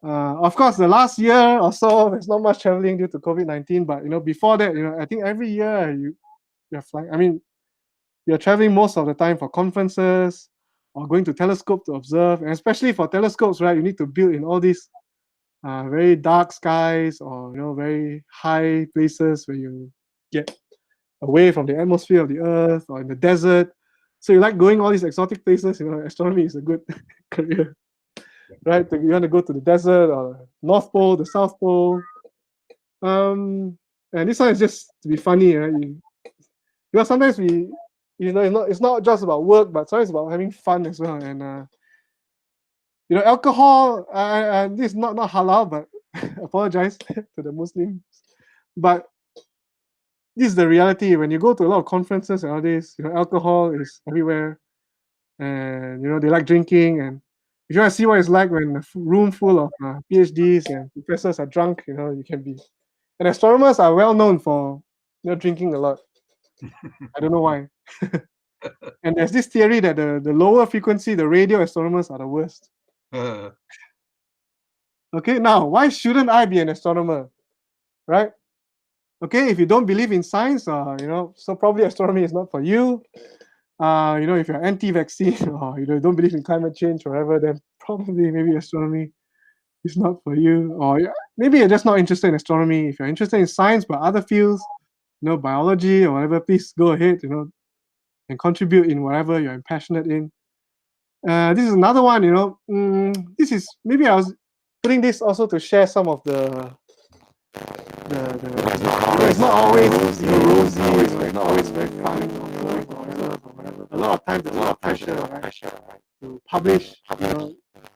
of course, the last year or so, there's not much traveling due to COVID-19. But before that, I think every year you're flying. I mean, you're traveling most of the time for conferences or going to telescope to observe. And especially for telescopes, right, you need to build in all these very dark skies or very high places where you get away from the atmosphere of the Earth or in the desert. So you like going all these exotic places. Astronomy is a good career, right? You want to go to the desert or North Pole, the South Pole. And this one is just to be funny, right? Because sometimes it's not just about work, but sometimes it's about having fun as well. And alcohol, this is not halal, but apologize to the Muslims. But this is the reality. When you go to a lot of conferences and all this, alcohol is everywhere. And, they like drinking. And if you want to see what it's like when a room full of PhDs and professors are drunk, you can be. And astronomers are well known for, drinking a lot. I don't know why. And there's this theory that the lower frequency, the radio astronomers are the worst. Okay, now, why shouldn't I be an astronomer? Right? Okay, if you don't believe in science, so probably astronomy is not for you. If you're anti-vaccine or you don't believe in climate change or whatever, then probably maybe astronomy is not for you. Or maybe you're just not interested in astronomy. If you're interested in science but other fields, biology or whatever, please go ahead, and contribute in whatever you're passionate in. This is another one, this is, maybe I was putting this also to share some of it's not always rosy, it's not always very fun, a lot of times there's a lot of pressure, right, to publish,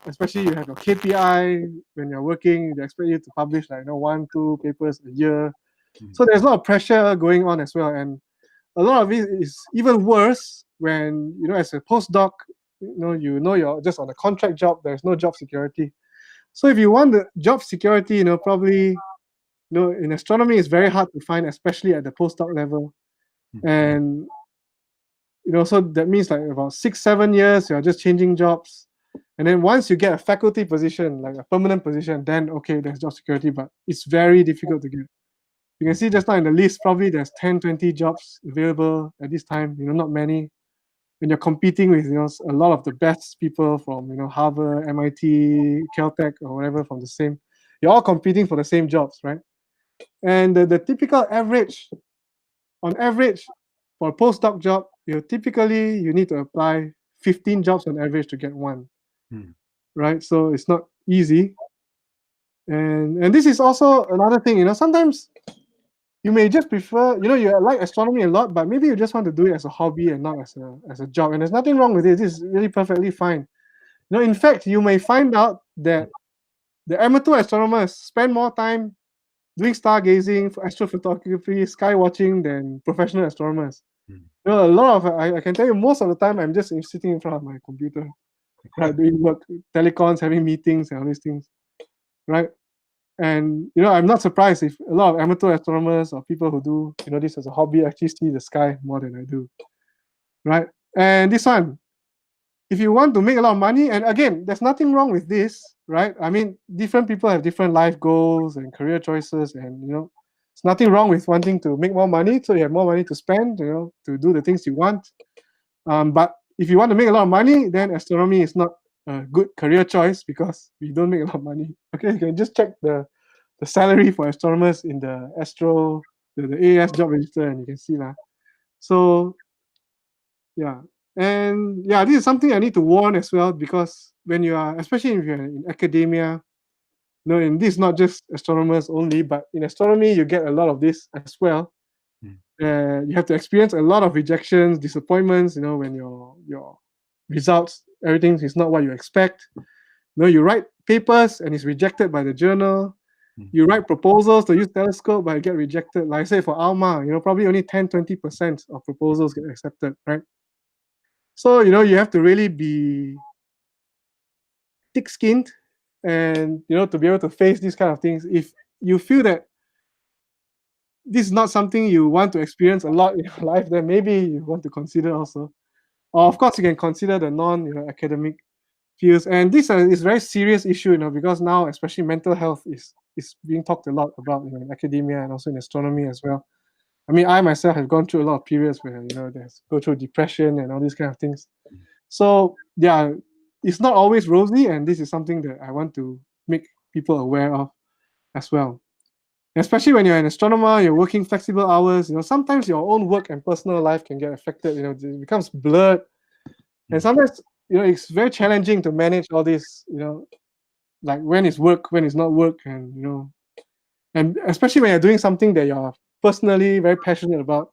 especially you have your KPI when you're working, they expect you to publish like 1-2 papers a year. So there's a lot of pressure going on as well, and a lot of it is even worse when as a postdoc, you're just on a contract job. There's no job security. So if you want the job security, probably in astronomy it's very hard to find, especially at the postdoc level. And so that means like about 6-7 years you're just changing jobs, and then once you get a faculty position, like a permanent position, then okay, there's job security, but it's very difficult to get. You can see just now in the list, probably there's 10-20 jobs available at this time, not many. And you're competing with a lot of the best people from Harvard, MIT, Caltech, or whatever, from the same, you're all competing for the same jobs, right? And the typical average, on average, for a postdoc job, typically you need to apply 15 jobs on average to get one, right? So it's not easy. And this is also another thing, sometimes you may just prefer, you like astronomy a lot, but maybe you just want to do it as a hobby and not as a job. And there's nothing wrong with it. This is really perfectly fine. In fact, you may find out that the amateur astronomers spend more time doing stargazing, astrophotography, sky watching than professional astronomers. A lot of, I can tell you, most of the time I'm just sitting in front of my computer, right, doing work, telecons, having meetings and all these things, right? And I'm not surprised if a lot of amateur astronomers or people who do this as a hobby actually see the sky more than I do, right? And this one, if you want to make a lot of money, and again, there's nothing wrong with this, right? I mean, different people have different life goals and career choices, and there's nothing wrong with wanting to make more money, so you have more money to spend, to do the things you want. But if you want to make a lot of money, then astronomy is not a good career choice because we don't make a lot of money. Okay, you can just check the salary for astronomers in the the AS job register, and you can see that. So yeah, and yeah, this is something I need to warn as well, because when you are, especially if you're in academia, and this is not just astronomers only, but in astronomy you get a lot of this as well. You have to experience a lot of rejections, disappointments, when your results, everything is not what you expect. You write papers and it's rejected by the journal. You write proposals to use telescope, but you get rejected. Like I say, for ALMA, probably only 10-20% of proposals get accepted, right? So, you have to really be thick-skinned and, to be able to face these kind of things. If you feel that this is not something you want to experience a lot in your life, then maybe you want to consider also. Or of course, you can consider the non-academic fields. And this is a very serious issue, because now, especially mental health is being talked a lot about in academia and also in astronomy as well. I mean, I myself have gone through a lot of periods where there's go through depression and all these kind of things. So yeah, it's not always rosy, and this is something that I want to make people aware of as well. Especially when you're an astronomer, you're working flexible hours. Sometimes your own work and personal life can get affected. It becomes blurred, and sometimes it's very challenging to manage all this. Like when is work, when is not work, and and especially when you're doing something that you're personally very passionate about,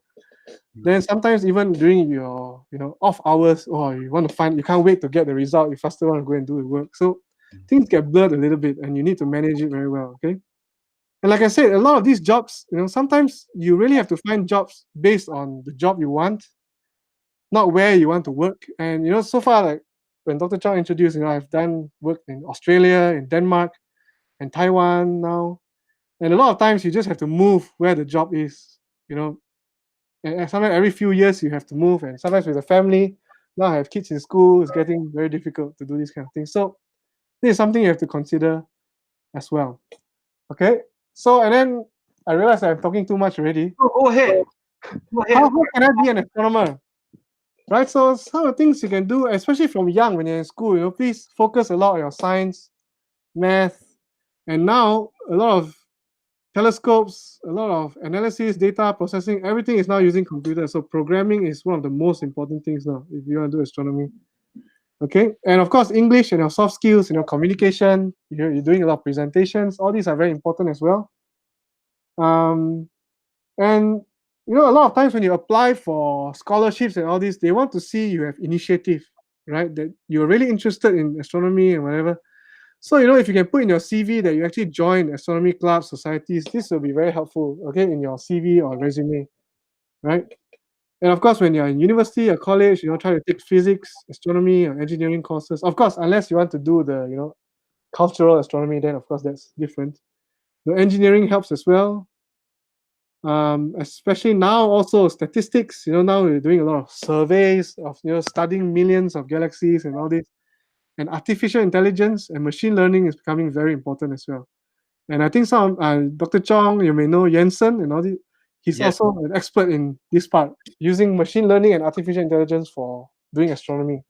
then sometimes even during your off hours, you can't wait to get the result, you faster want to go and do the work. So things get blurred a little bit, and you need to manage it very well. Okay, and like I said, a lot of these jobs, sometimes you really have to find jobs based on the job you want, not where you want to work. And so far, like when Dr. Chang introduced, I've done work in Australia, in Denmark, and Taiwan now. And a lot of times you just have to move where the job is, and sometimes every few years you have to move, and sometimes with a family, now I have kids in school, it's getting very difficult to do these kind of things. So this is something you have to consider as well. Okay, so and then I realized I'm talking too much already. Go ahead. How can I be an astronomer? Right, so some of the things you can do, especially from young when you're in school, please focus a lot on your science, math, and now a lot of telescopes, a lot of analysis, data processing, everything is now using computers. So programming is one of the most important things now if you want to do astronomy. Okay, and of course, English and your soft skills, communication, you're doing a lot of presentations, all these are very important as well. Um, and a lot of times when you apply for scholarships and all this, they want to see you have initiative, right? That you're really interested in astronomy and whatever. So, if you can put in your CV that you actually joined astronomy clubs, societies, this will be very helpful, okay, in your CV or resume, right? And of course, when you're in university or college, try to take physics, astronomy, or engineering courses. Of course, unless you want to do the, cultural astronomy, then of course that's different. The engineering helps as well. Especially now, also statistics. Now we're doing a lot of surveys of, studying millions of galaxies and all this. And artificial intelligence and machine learning is becoming very important as well. And I think Dr. Chong, you may know Jensen and all this. He's Yes. also an expert in this part, using machine learning and artificial intelligence for doing astronomy,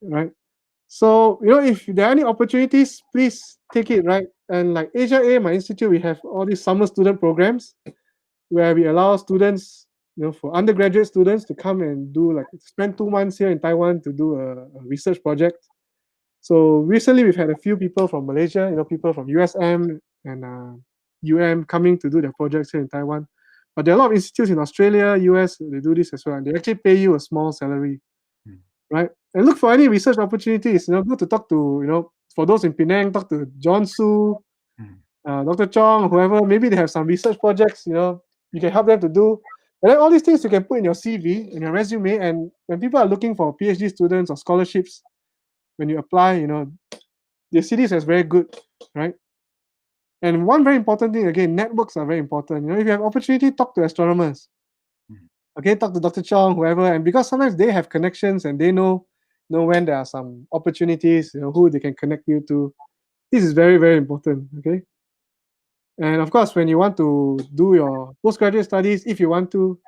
right? So, if there are any opportunities, please take it, right? And like ASIAA, my institute, we have all these summer student programs where we allow students, for undergraduate students to come and spend 2 months here in Taiwan to do a research project. So recently we've had a few people from Malaysia, people from USM and coming to do their projects here in Taiwan. But there are a lot of institutes in Australia, US, they do this as well. And they actually pay you a small salary, right? And look for any research opportunities, go to talk to, for those in Penang, talk to John Su, Dr. Chong, whoever, maybe they have some research projects, you can help them to do. And then all these things you can put in your CV, in your resume, and when people are looking for PhD students or scholarships, when you apply, they see this as very good, right? And one very important thing, again, networks are very important. If you have opportunity, talk to astronomers. Okay, talk to Dr. Chong, whoever, and because sometimes they have connections and they know when there are some opportunities, who they can connect you to. This is very, very important. Okay. And of course, when you want to do your postgraduate studies, if you want to,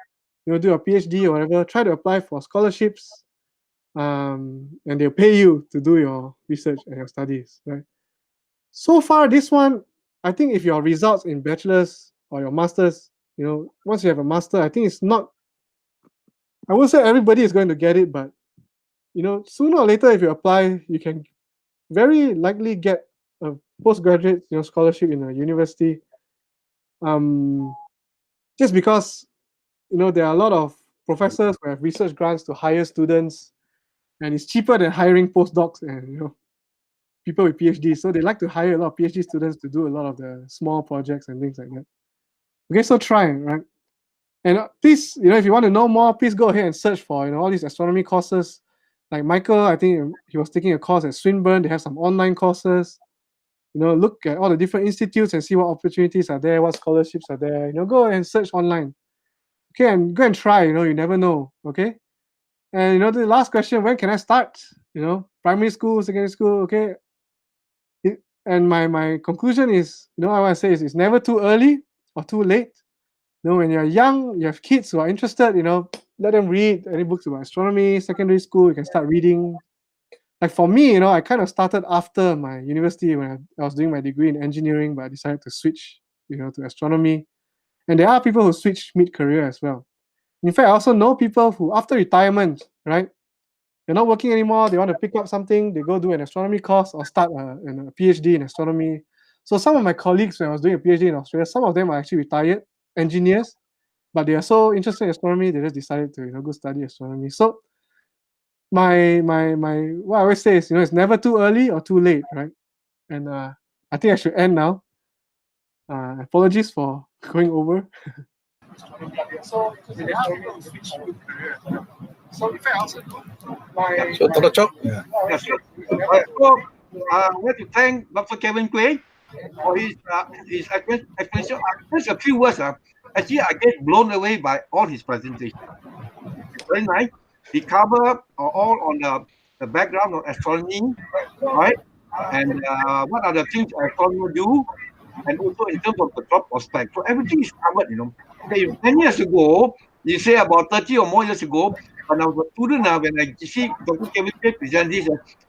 do a PhD or whatever, try to apply for scholarships, and they'll pay you to do your research and your studies, right? So far, this one, I think if your results in bachelor's or your master's, once you have a master, I think it's not, I won't say everybody is going to get it, but, sooner or later, if you apply, you can very likely get a postgraduate, scholarship in a university. Just because, there are a lot of professors who have research grants to hire students, and it's cheaper than hiring postdocs and, people with PhDs. So they like to hire a lot of PhD students to do a lot of the small projects and things like that. Okay, so try, right? And please, if you want to know more, please go ahead and search for, all these astronomy courses. Like Michael, I think he was taking a course at Swinburne. They have some online courses. Look at all the different institutes and see what opportunities are there, what scholarships are there. Go and search online. Okay, and go and try. You never know. Okay. And the last question: when can I start? Primary school, secondary school. Okay. And my conclusion is, what I want to say is, it's never too early or too late. When you're young, you have kids who are interested, let them read any books about astronomy. Secondary school, you can start reading. Like for me, I kind of started after my university when I was doing my degree in engineering, but I decided to switch, to astronomy. And there are people who switch mid-career as well. In fact, I also know people who, after retirement, right, they're not working anymore, they want to pick up something, they go do an astronomy course or start a PhD in astronomy. So some of my colleagues, when I was doing a PhD in Australia, some of them are actually retired engineers, but they are so interested in astronomy, they just decided to go study astronomy. So my what I always say is, it's never too early or too late, right? And I think I should end now. Apologies for going over. So in fact, also So, Dr. Chong? Yes, sir. So I want to thank Dr. Kevin Koay for his explanation. Just a few words. Actually, I get blown away by all his presentation. It's very nice. He covered all on the background of astronomy, right? And what are the things astronomers do, and also in terms of the job prospect. So everything is covered, Okay, 10 years ago, you say about 30 or more years ago, when I was a student, when I see Dr. Kevin present this,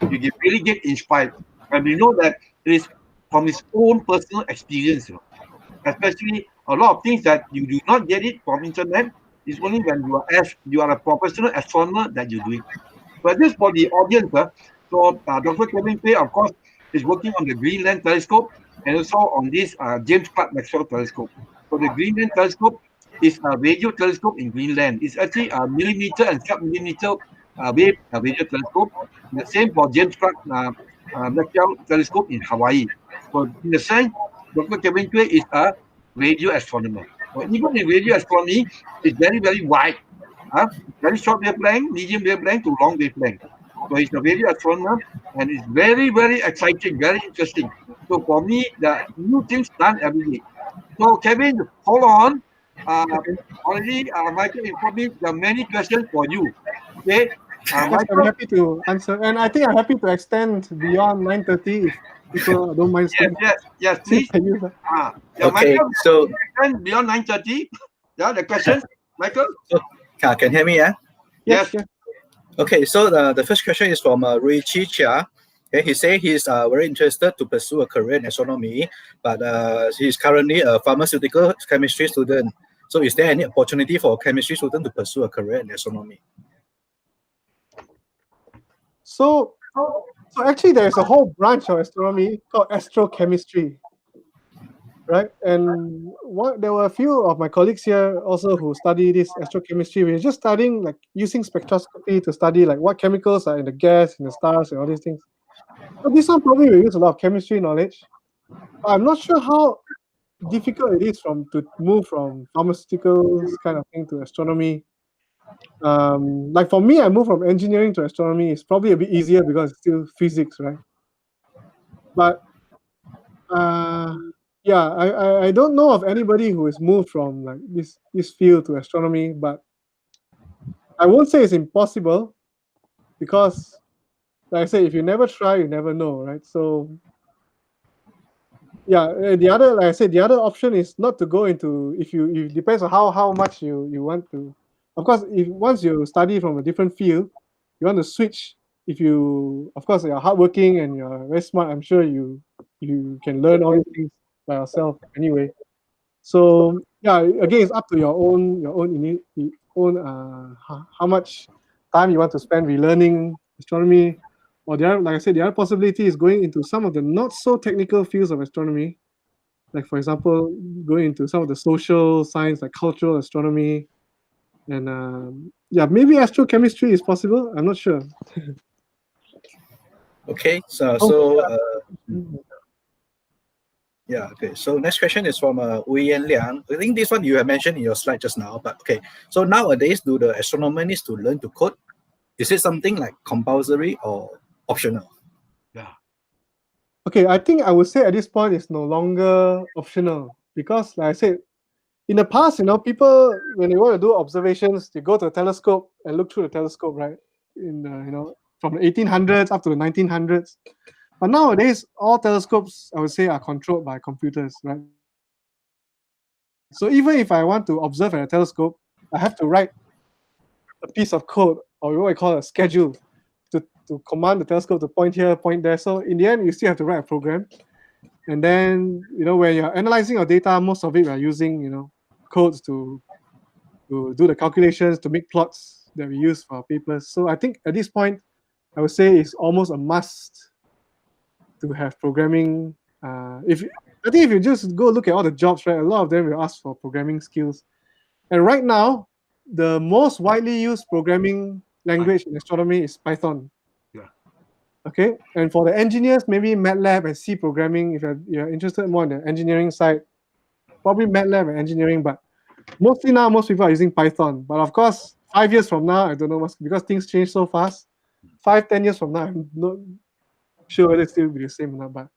you really get inspired. And we know that it is from his own personal experience, especially a lot of things that you do not get it from internet. It's only when you are a professional astronomer that you do it. But just for the audience, so Dr. Kevin Pei, of course, is working on the Greenland Telescope and also on this James Clark Maxwell Telescope. So the Greenland Telescope is a radio telescope in Greenland. It's actually a millimeter and sub-millimeter wave radio telescope. The same for James Clark Maxwell Telescope in Hawaii. So in the sense, Dr. Kevin Pei is a radio astronomer. So even in radio astronomy, it's very, very wide. Very short wavelength, medium wavelength to long wavelength. So he's a radio astronomer, and it's very, very exciting, very interesting. So for me, the new things done every day. So Kevin, hold on. Already, Michael informed me there are many questions for you. Okay. Yes, Michael, I'm happy to answer, and I think I'm happy to extend beyond 9:30 if people don't mind staying. yes, please. Okay, Michael, so beyond 9:30. Yeah, the questions, Michael. can you hear me? Yeah. Yes. Okay, so the first question is from Rui Chi Chia. Okay, he says he's very interested to pursue a career in astronomy, but he's currently a pharmaceutical chemistry student. So is there any opportunity for a chemistry student to pursue a career in astronomy? So actually, there's a whole branch of astronomy called astrochemistry, right? And there were a few of my colleagues here also who study this astrochemistry. We're just studying like using spectroscopy to study like what chemicals are in the gas, in the stars, and all these things. So this one probably will use a lot of chemistry knowledge. I'm not sure how difficult it is to move from pharmaceuticals kind of thing to astronomy. Like for me, I moved from engineering to astronomy. It's probably a bit easier because it's still physics, right? But yeah, I don't know of anybody who has moved from like this field to astronomy, but I won't say it's impossible because, like I said, if you never try, you never know, right? So yeah, the other option is not to go into it depends on how much you want to. Of course, if once you study from a different field, you want to switch. If you, of course, you're hardworking and you're very smart, I'm sure you can learn all these things by yourself anyway. So yeah, again, it's up to your own how much time you want to spend relearning astronomy. Or like I said, the other possibility is going into some of the not so technical fields of astronomy, like for example, going into some of the social science like cultural astronomy, and yeah, maybe astrochemistry is possible. I'm not sure. Okay, yeah, okay. So next question is from Uyen Liang. I think this one you have mentioned in your slide just now, but okay. So nowadays, do the astronomer needs to learn to code? Is it something like compulsory or optional? Yeah. Okay, I think I would say at this point it's no longer optional because, like I said, in the past, people when they want to do observations, they go to a telescope and look through the telescope, right? From the 1800s up to the 1900s. But nowadays, all telescopes, I would say, are controlled by computers, right? So even if I want to observe at a telescope, I have to write a piece of code, or what I call a schedule, to command the telescope to point here, point there. So in the end, you still have to write a program. And then, when you're analyzing your data, most of it we are using, codes to do the calculations, to make plots that we use for our papers. So I think at this point, I would say it's almost a must to have programming. I think if you just go look at all the jobs, right, a lot of them will ask for programming skills. And right now, the most widely used programming language in astronomy is Python. Yeah. Okay, and for the engineers, maybe MATLAB and C programming. If you're interested more on the engineering side, probably MATLAB and engineering. But mostly now, most people are using Python. But of course, 5 years from now, I don't know because things change so fast. 5-10 years from now, I'm not sure whether it's still be the same or not. But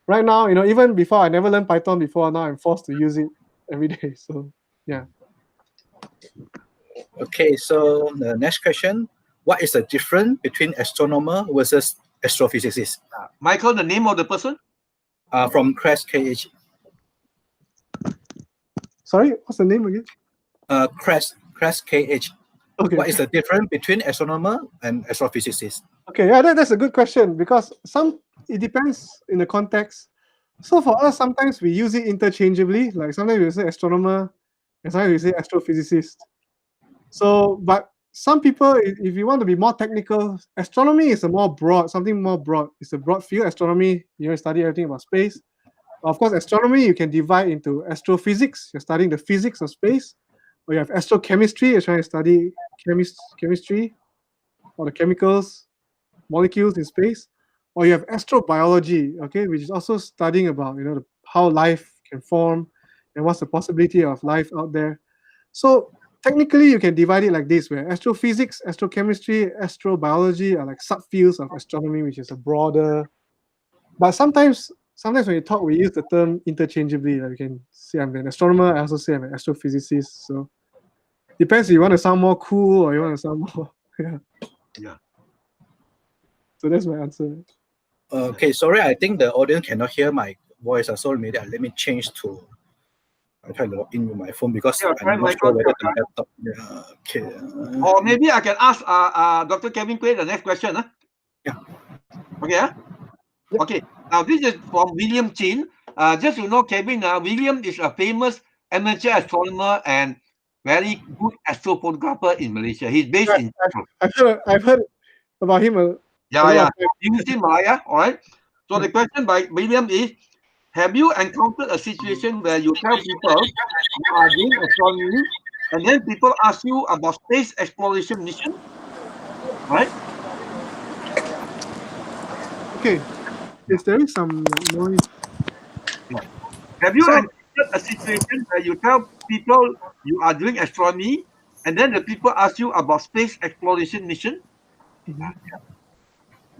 right now, even before I never learned Python before, now I'm forced to use it every day. So yeah. Okay, so the next question: what is the difference between astronomer versus astrophysicist? Michael, the name of the person? From Crash KH. Sorry, what's the name again? Crash KH. Okay. What is the difference between astronomer and astrophysicist? Okay, yeah, that's a good question because it depends in the context. So for us, sometimes we use it interchangeably. Like sometimes we say astronomer, and sometimes we say astrophysicist. So, but some people, if you want to be more technical, astronomy is something more broad. It's a broad field. Astronomy, you study everything about space. Of course, astronomy, you can divide into astrophysics. You're studying the physics of space. Or you have astrochemistry, you're trying to study chemistry or the chemicals, molecules in space. Or you have astrobiology, okay, which is also studying about, how life can form and what's the possibility of life out there. So technically, you can divide it like this, where astrophysics, astrochemistry, astrobiology are like subfields of astronomy, which is a broader. But sometimes when we talk, we use the term interchangeably. Like you can say I'm an astronomer. I also say I'm an astrophysicist. So depends if you want to sound more cool or you want to sound more. Yeah. So that's my answer. Okay, sorry, I think the audience cannot hear my voice. So maybe let me change to. I try to log in with my phone because Yeah, I'm not sure whether the laptop. Yeah, okay. Or maybe I can ask Dr. Kevin Koay the next question. Yeah. Okay. Yep. Okay. Now this is from William Chin. Just to know, Kevin, William is a famous amateur astronomer and very good astrophotographer in Malaysia. He's based in. I've heard about him. Yeah. He's in Malaya. All right. So the question by William is: have you encountered a situation where you tell people you are doing astronomy, and then people ask you about space exploration mission? Right? Okay. Is there some noise? Have you encountered a situation where you tell people you are doing astronomy, and then the people ask you about space exploration mission?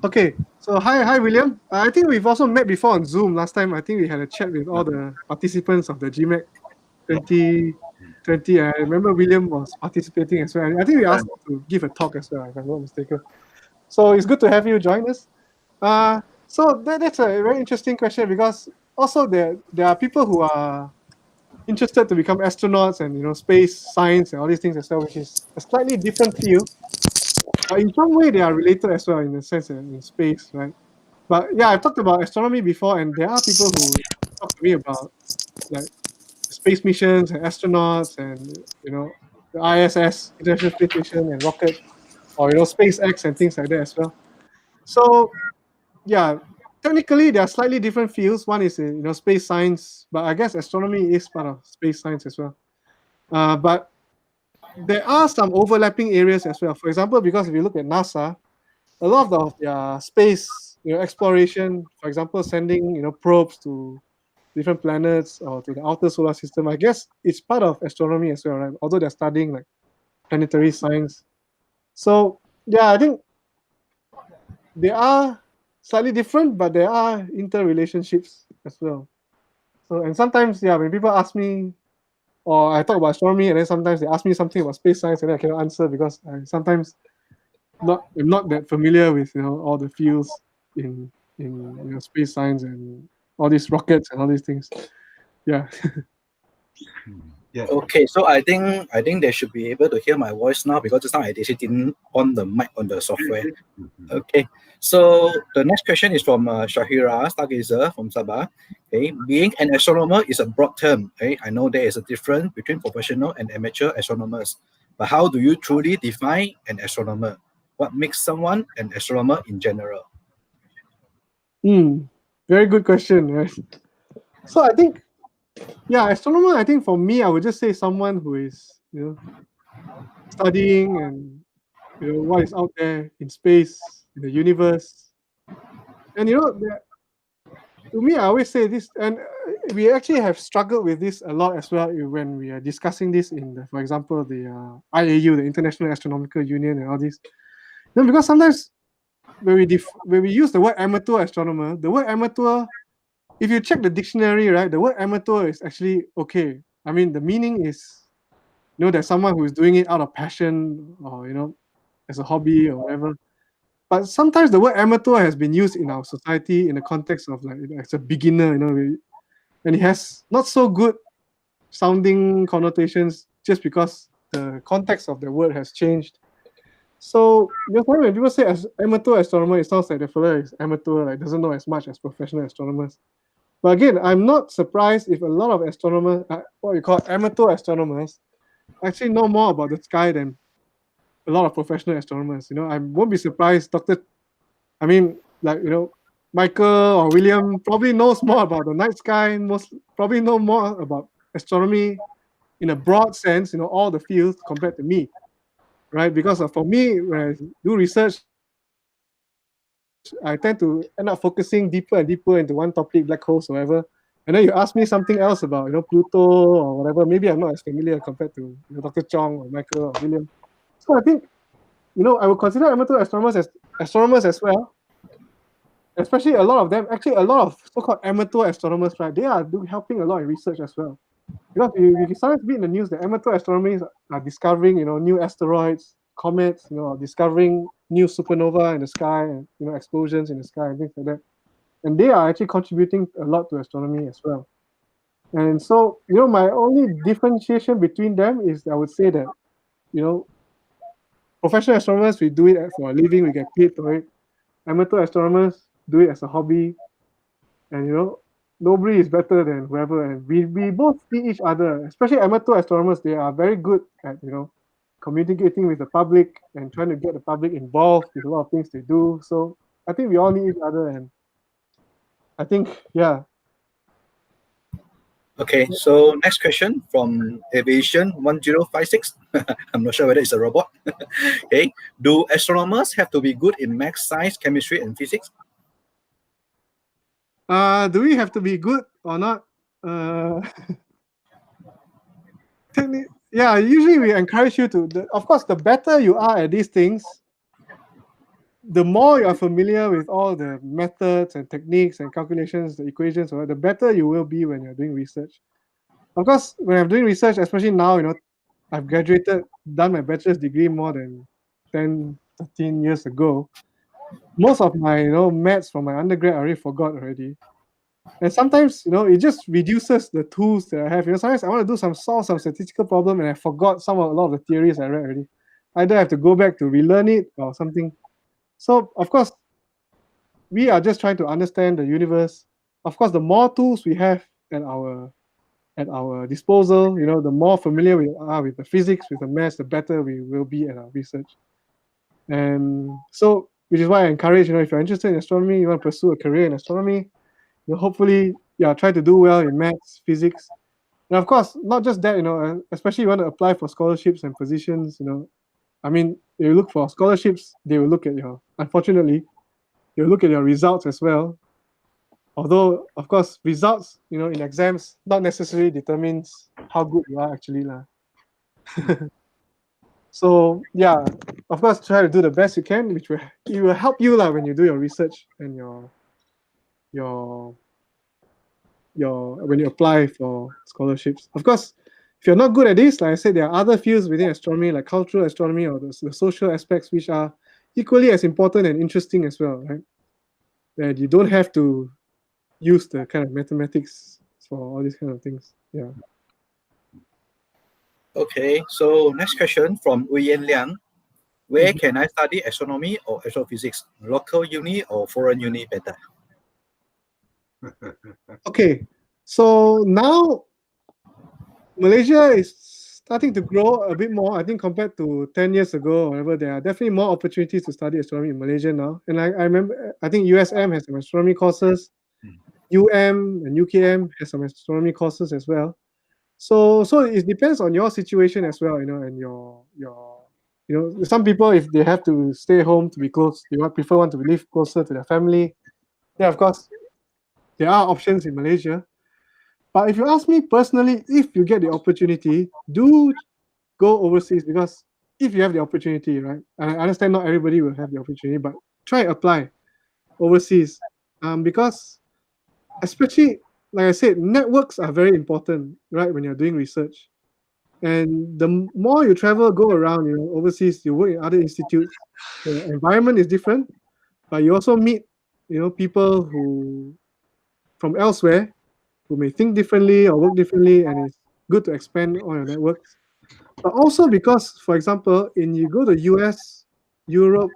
Okay, so hi William. I think we've also met before on Zoom last time. I think we had a chat with all the participants of the GMAC 2020. I remember William was participating as well. I think we asked him to give a talk as well, if I'm not mistaken. So it's good to have you join us. So that's a very interesting question because also there are people who are interested to become astronauts and space science and all these things as well, which is a slightly different field. In some way, they are related as well in the sense in space, right? But yeah, I've talked about astronomy before, and there are people who talk to me about like space missions and astronauts and the ISS, International Space Station, and rocket, or SpaceX and things like that as well. So yeah, technically they are slightly different fields. One is space science, but I guess astronomy is part of space science as well. But there are some overlapping areas as well. For example, because if you look at NASA, a lot of their space exploration, for example, sending probes to different planets or to the outer solar system, I guess it's part of astronomy as well, right? Although they're studying like planetary science. So yeah, I think they are slightly different, but there are interrelationships as well. So and sometimes, yeah, when people ask me, or I talk about astronomy, and then sometimes they ask me something about space science, and then I cannot answer because I sometimes I'm not that familiar with all the fields in space science and all these rockets and all these things. Yeah. Yeah. Okay, so I think they should be able to hear my voice now because just now I didn't on the mic on the software. Okay, so the next question is from Shahira Stargazer from Sabah. Okay, being an astronomer is a broad term. Okay, I know there is a difference between professional and amateur astronomers, but how do you truly define an astronomer? What makes someone an astronomer in general? Very good question, right? So I think, yeah, astronomer, I think for me, I would just say someone who is, studying and, what is out there in space, in the universe. And, to me, I always say this, and we actually have struggled with this a lot as well when we are discussing this in, for example, the IAU, the International Astronomical Union, and all this. Because sometimes when we use the word amateur astronomer, the word amateur, if you check the dictionary, right, the word amateur is actually okay. I mean, the meaning is, there's someone who is doing it out of passion or, as a hobby or whatever. But sometimes the word amateur has been used in our society in the context of like as a beginner, and it has not so good sounding connotations just because the context of the word has changed. So when people say as amateur astronomer, it sounds like the fellow is amateur, like doesn't know as much as professional astronomers. But again, I'm not surprised if a lot of astronomers, what we call amateur astronomers, actually know more about the sky than a lot of professional astronomers. I won't be surprised, Michael or William probably knows more about the night sky, probably know more about astronomy in a broad sense, all the fields compared to me, right? Because for me, when I do research, I tend to end up focusing deeper and deeper into one topic, black holes or whatever. And then you ask me something else about, Pluto or whatever, maybe I'm not as familiar compared to Dr. Chong or Michael or William. So I think, I would consider amateur astronomers as well. Especially a lot of them, actually a lot of so-called amateur astronomers, right? They are helping a lot in research as well. Because you sometimes read in the news that amateur astronomers are discovering, new asteroids, comets, discovering new supernova in the sky, and explosions in the sky and things like that. And they are actually contributing a lot to astronomy as well. And so, my only differentiation between them is I would say that, professional astronomers, we do it for a living, we get paid for it. Amateur astronomers do it as a hobby. And, nobody is better than whoever. And we both see each other, especially amateur astronomers. They are very good at, communicating with the public and trying to get the public involved with a lot of things they do. So I think we all need each other. And I think, yeah. Okay, so next question from Aviation 1056. I'm not sure whether it's a robot. Okay, do astronomers have to be good in math, science, chemistry, and physics? Do we have to be good or not? Yeah, usually we encourage you to. Of course, the better you are at these things, the more you are familiar with all the methods and techniques and calculations, the equations, the better you will be when you're doing research. Of course, when I'm doing research, especially now, I've graduated, done my bachelor's degree more than 10, 13 years ago. Most of my, maths from my undergrad I already forgot already. And sometimes, it just reduces the tools that I have. Sometimes I want to solve some statistical problem and I forgot a lot of the theories I read already. Either I have to go back to relearn it or something. So, of course, we are just trying to understand the universe. Of course, the more tools we have at our disposal, the more familiar we are with the physics, with the maths, the better we will be at our research. And so, which is why I encourage, if you're interested in astronomy, you want to pursue a career in astronomy, hopefully, try to do well in maths, physics. And of course, not just that, especially you want to apply for scholarships and positions, if you look for scholarships, they will look at unfortunately, they will look at your results as well. Although, of course, results, in exams, not necessarily determines how good you are actually. So, yeah, of course, try to do the best you can, which will help you when you do your research and when you apply for scholarships. Of course, if you're not good at this, like I said, there are other fields within astronomy, like cultural astronomy or the social aspects, which are equally as important and interesting as well, right? That you don't have to use the kind of mathematics for all these kind of things. Yeah. Okay, so next question from Uyen Liang. Where can I study astronomy or astrophysics? Local uni or foreign uni better? Okay, so now Malaysia is starting to grow a bit more, I think, compared to 10 years ago or whatever. There are definitely more opportunities to study astronomy in Malaysia now. And I remember, I think USM has some astronomy courses. UM and UKM has some astronomy courses as well. So it depends on your situation as well, and your some people, if they have to stay home to be close, they want to live closer to their family. Yeah, of course, there are options in Malaysia. But if you ask me personally, if you get the opportunity, do go overseas, because if you have the opportunity, right? And I understand not everybody will have the opportunity, but try apply overseas, because especially, like I said, networks are very important, right? When you're doing research, and the more you travel, go around, overseas, you work in other institutes. The environment is different, but you also meet, people who from elsewhere who may think differently or work differently, and it's good to expand on your networks. But also because, for example, you go to US, Europe,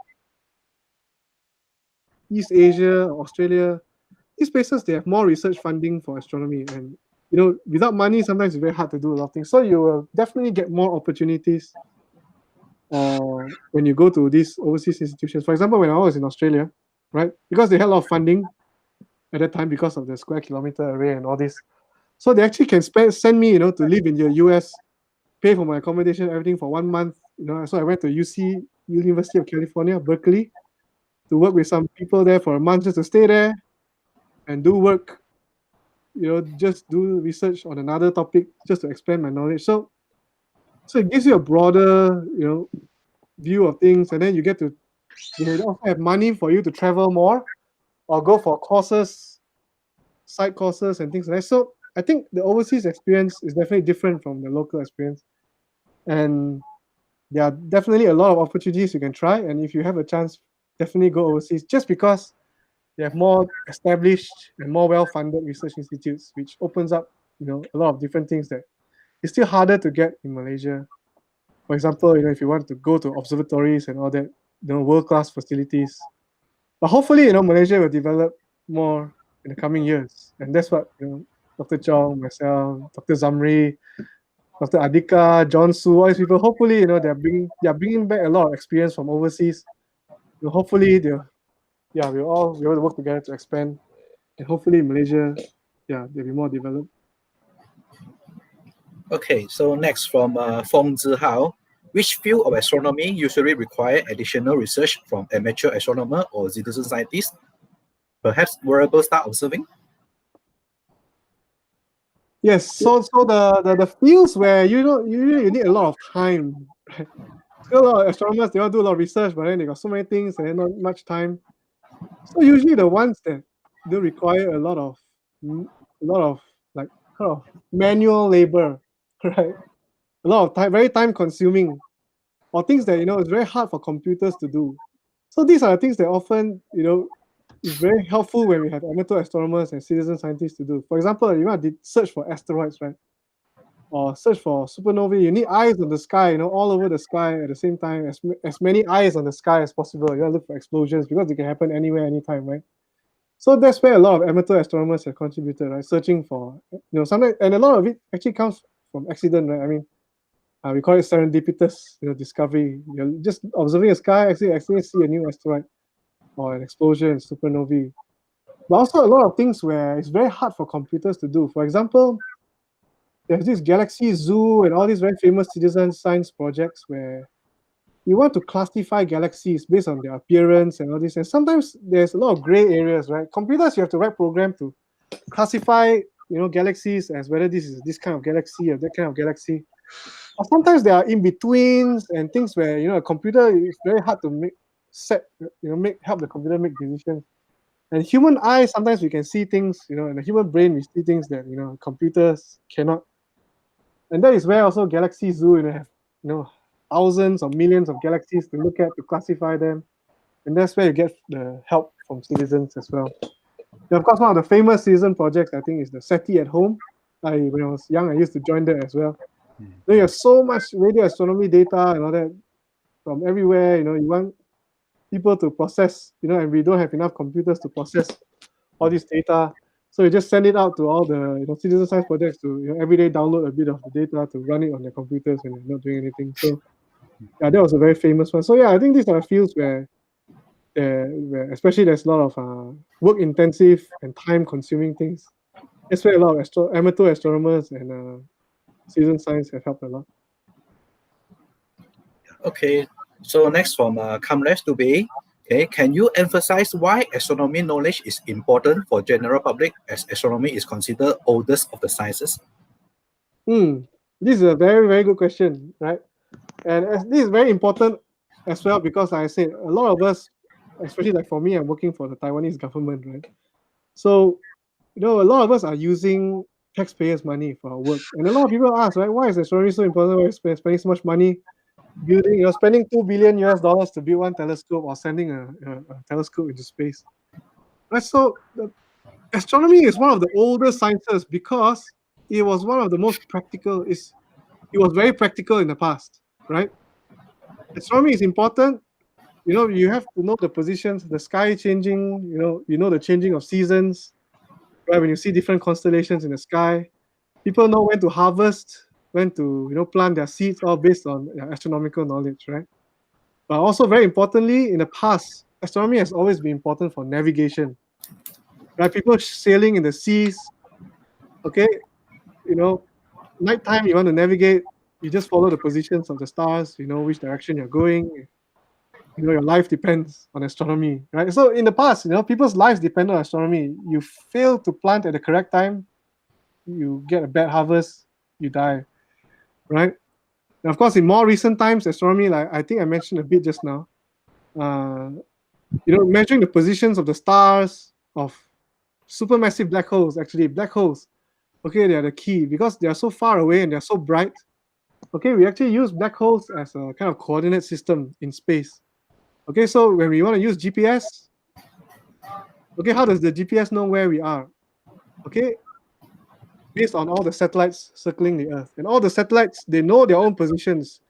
East Asia, Australia, these places, they have more research funding for astronomy. And, without money, sometimes it's very hard to do a lot of things. So you will definitely get more opportunities or when you go to these overseas institutions. For example, when I was in Australia, right, because they had a lot of funding at that time because of the square kilometer array and all this, so they actually can send me, to live in the US, pay for my accommodation, everything for 1 month. So I went to University of California, Berkeley, to work with some people there for a month, just to stay there and do work, just do research on another topic, just to expand my knowledge. So it gives you a broader, view of things, and then you get to, they also have money for you to travel more or go for courses, side courses and things like that. So I think the overseas experience is definitely different from the local experience, and there are definitely a lot of opportunities you can try. And if you have a chance, definitely go overseas, just because they have more established and more well-funded research institutes, which opens up, a lot of different things that it's still harder to get in Malaysia. For example, if you want to go to observatories and all that, world-class facilities. But hopefully, Malaysia will develop more in the coming years, and that's what Dr. Chong, myself, Dr. Zamri, Dr. Adika, John Su, all these people. Hopefully, they're bringing back a lot of experience from overseas. Hopefully, we'll all be able to work together to expand, and hopefully, Malaysia, they'll be more developed. Okay, so next from Fong Zihao. Which field of astronomy usually require additional research from amateur astronomer or citizen scientist? Perhaps variable star observing? Yes, so the fields where you need a lot of time. Right? So a lot of astronomers, they all do a lot of research, but then they got so many things and then not much time. So usually the ones that do require a lot of like kind of manual labor, right? A lot of time, very time consuming, or things that it's very hard for computers to do. So these are the things that often is very helpful when we have amateur astronomers and citizen scientists to do. For example, you want to search for asteroids, right? Or search for supernovae. You need eyes on the sky, all over the sky at the same time, as many eyes on the sky as possible. You want to look for explosions because it can happen anywhere, anytime, right? So that's where a lot of amateur astronomers have contributed, right? Searching for, sometimes, and a lot of it actually comes from accident, right? I mean, we call it serendipitous, discovery. You're just observing the sky, actually see a new asteroid or an explosion, supernovae. But also a lot of things where it's very hard for computers to do. For example, there's this Galaxy Zoo and all these very famous citizen science projects where you want to classify galaxies based on their appearance and all this. And sometimes there's a lot of gray areas, right? Computers, you have to write program to classify, galaxies as whether this is this kind of galaxy or that kind of galaxy. Or sometimes there are in-betweens and things where, a computer is very hard to help the computer make decisions. And human eye, sometimes we can see things, in the human brain, we see things that, computers cannot. And that is where also Galaxy Zoo, have, thousands or millions of galaxies to look at, to classify them. And that's where you get the help from citizens as well. And of course, one of the famous citizen projects, I think, is the SETI at home. When I was young, I used to join that as well. You have so much radio astronomy data and all that from everywhere. You want people to process, and we don't have enough computers to process all this data. So you just send it out to all the citizen science projects to every day download a bit of the data to run it on their computers when they're not doing anything. So yeah, that was a very famous one. So yeah, I think these are fields where especially there's a lot of work intensive and time consuming things. That's where a lot of amateur astronomers and citizen science have helped a lot. Okay, so next from Kamlesh Dubey. Okay, can you emphasize why astronomy knowledge is important for general public, as astronomy is considered oldest of the sciences? This is a very, very good question, right? And this is very important as well because, like I said, a lot of us, especially like for me, I'm working for the Taiwanese government, right? So, a lot of us are using taxpayers' money for our work. And a lot of people ask, right, why is astronomy so important? Why are we spending so much money building, spending $2 billion to build one telescope or sending a telescope into space? Right, so astronomy is one of the oldest sciences because it was one of the most practical. It was very practical in the past, right? Astronomy is important. You have to know the positions, the sky changing, the changing of seasons, right? When you see different constellations in the sky, people know when to harvest, when to, plant their seeds, all based on astronomical knowledge, right? But also very importantly, in the past, astronomy has always been important for navigation. Right? People sailing in the seas, okay, nighttime you want to navigate, you just follow the positions of the stars, you know which direction you're going. Your life depends on astronomy, right? So in the past, people's lives depend on astronomy. You fail to plant at the correct time, you get a bad harvest, you die, right? And of course, in more recent times, astronomy, like I think I mentioned a bit just now, measuring the positions of the stars, of supermassive black holes. Actually, black holes, okay, they are the key because they are so far away and they're so bright. Okay, we actually use black holes as a kind of coordinate system in space. Okay, so when we want to use GPS, okay, how does the GPS know where we are? Okay, based on all the satellites circling the Earth. And all the satellites, they know their own positions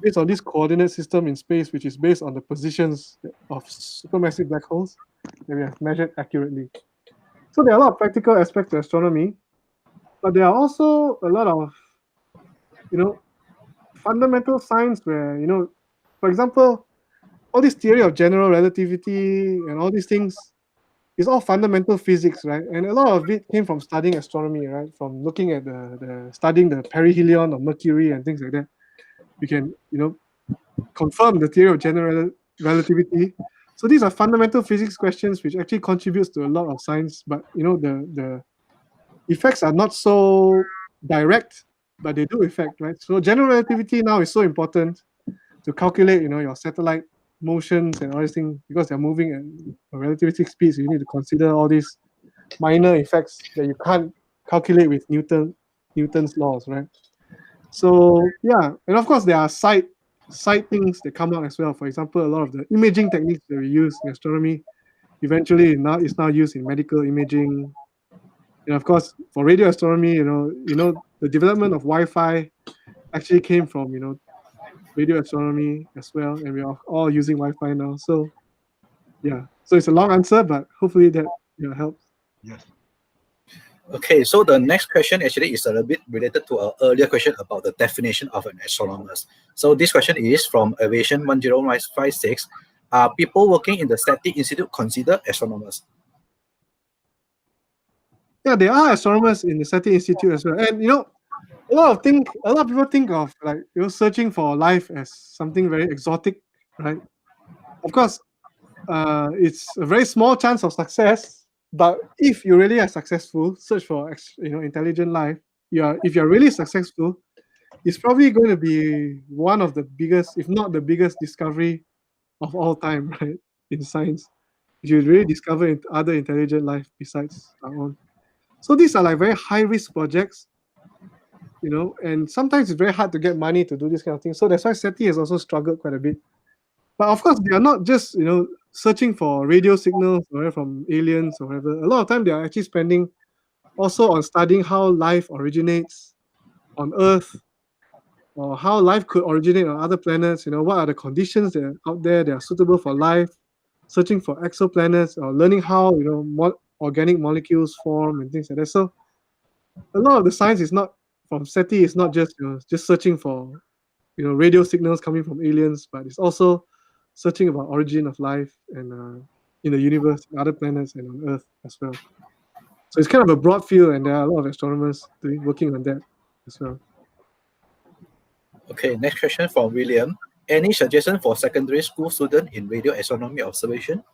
based on this coordinate system in space, which is based on the positions of supermassive black holes that we have measured accurately. So there are a lot of practical aspects to astronomy, but there are also a lot of, fundamental science where, for example, all this theory of general relativity and all these things is all fundamental physics, right? And a lot of it came from studying astronomy, right? From looking at studying the perihelion of Mercury and things like that. We can, confirm the theory of general relativity. So these are fundamental physics questions which actually contributes to a lot of science, but the effects are not so direct, but they do affect, right? So general relativity now is so important to calculate, your satellite motions and all these things because they're moving at a relativistic speed. So you need to consider all these minor effects that you can't calculate with Newton's laws, right? So yeah, and of course there are side things that come out as well. For example, a lot of the imaging techniques that we use in astronomy eventually is now used in medical imaging. And of course, for radio astronomy, the development of Wi-Fi actually came from radio astronomy as well, and we are all using Wi-Fi now. So yeah, so it's a long answer, but hopefully that helps. Yes. Okay, so the next question actually is a little bit related to our earlier question about the definition of an astronomer. So this question is from Aviation 10156. Are people working in the SETI Institute considered astronomers? Yeah, there are astronomers in the SETI Institute as well, and a lot of people think of like searching for life as something very exotic, right? Of course, it's a very small chance of success, but if you really are successful, search for intelligent life. If you're really successful, it's probably going to be one of the biggest, if not the biggest, discovery of all time, right? In science, if you really discover other intelligent life besides our own. So these are like very high risk projects, and sometimes it's very hard to get money to do this kind of thing. So that's why SETI has also struggled quite a bit. But of course, they are not just searching for radio signals or from aliens or whatever. A lot of time they are actually spending also on studying how life originates on Earth, or how life could originate on other planets. What are the conditions that are out there that are suitable for life? Searching for exoplanets, or learning how organic molecules form and things like that. So a lot of the science is not from SETI. It's not just just searching for radio signals coming from aliens, but it's also searching about origin of life and in the universe, other planets, and on Earth as well. So it's kind of a broad field, and there are a lot of astronomers working on that as well. Okay, next question from William. Any suggestion for secondary school student in radio astronomy observation?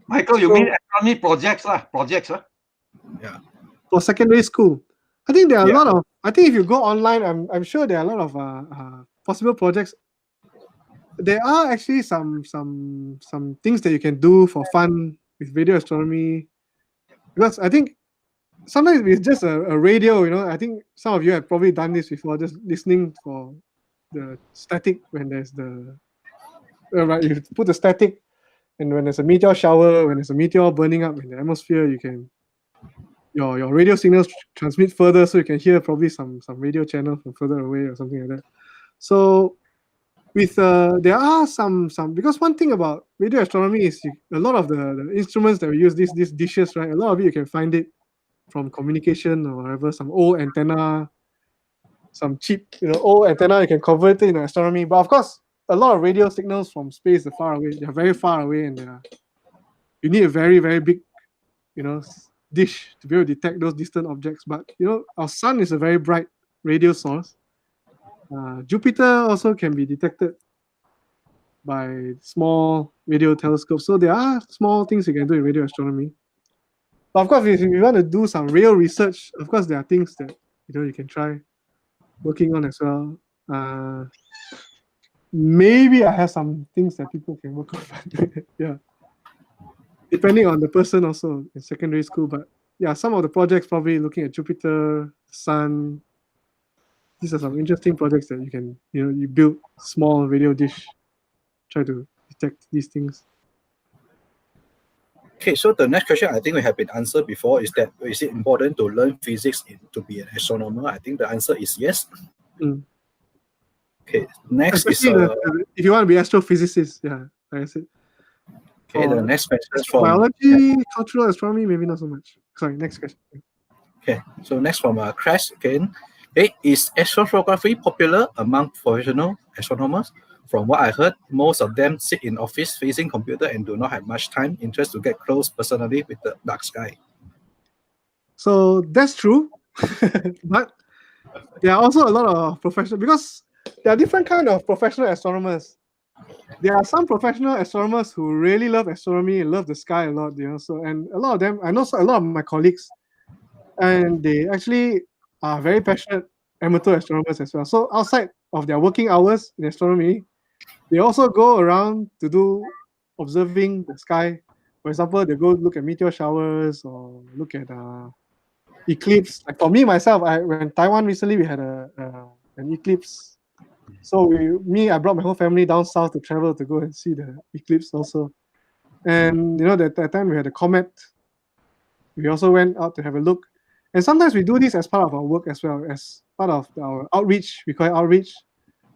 Michael, you mean astronomy projects lah? Projects, huh? Yeah. For secondary school, I think there are a lot of. I think if you go online, I'm sure there are a lot of possible projects. There are actually some things that you can do for fun with radio astronomy, because I think sometimes it's just a radio. I think some of you have probably done this before, just listening for the static when there's the right. You put the static, and when there's a meteor shower, when there's a meteor burning up in the atmosphere, you can your radio signals transmit further, so you can hear probably some radio channel from further away or something like that. So with there are some because one thing about radio astronomy is a lot of the instruments that we use, these dishes, right? A lot of it you can find it from communication or whatever, some old antenna. some cheap, old antenna, you can convert it into astronomy. But of course, a lot of radio signals from space are far away. They're very far away, and you need a very, very big, dish to be able to detect those distant objects. But our sun is a very bright radio source. Jupiter also can be detected by small radio telescopes. So there are small things you can do in radio astronomy. But of course, if you want to do some real research, of course there are things that you can try working on as well. Maybe I have some things that people can work on. Yeah, depending on the person also in secondary school. But yeah, some of the projects probably looking at Jupiter, Sun. These are some interesting projects that you can, you build small radio dish, try to detect these things. Okay, so the next question I think we have been answered before is that is it important to learn physics to be an astronomer? I think the answer is yes. Okay, next especially is if you want to be astrophysicist, yeah, like I said. Okay, the next question is from biology, cultural astronomy, maybe not so much. Sorry, next question. Okay, so next from Crash again. Hey, is astrophotography popular among professional astronomers? From what I heard, most of them sit in office facing computer and do not have much time, interest to get close personally with the dark sky. So that's true, but there are also a lot of professional, because there are different kind of professional astronomers. There are some professional astronomers who really love astronomy and love the sky a lot, So, and a lot of them, I know a lot of my colleagues, and they actually are very passionate amateur astronomers as well. So outside of their working hours in astronomy, they also go around to do observing the sky. For example, they go look at meteor showers or look at eclipse. Like for me myself, when Taiwan recently we had an eclipse. So I brought my whole family down south to travel to go and see the eclipse also. And that time we had a comet. We also went out to have a look. And sometimes we do this as part of our work as well, as part of our outreach. We call it outreach.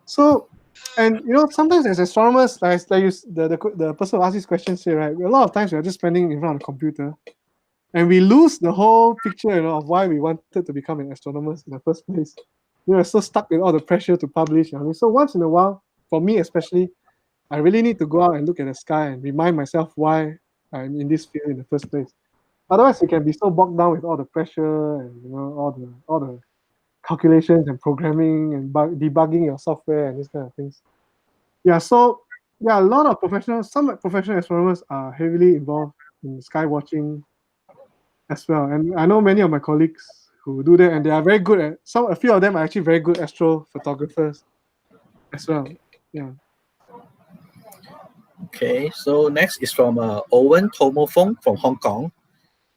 So, and sometimes as astronomers, like the person who asked this question say, right, a lot of times we're just spending in front of the computer, and we lose the whole picture, of why we wanted to become an astronomer in the first place. We're so stuck with all the pressure to publish. So once in a while, for me especially, I really need to go out and look at the sky and remind myself why I'm in this field in the first place. Otherwise, you can be so bogged down with all the pressure and all the calculations and programming and debugging your software and these kind of things. Yeah, so a lot of some professional astronomers are heavily involved in sky watching as well. And I know many of my colleagues who do that, and they are very good at a few of them are actually very good astrophotographers as well. Yeah. Okay, so next is from Owen Tomofong from Hong Kong.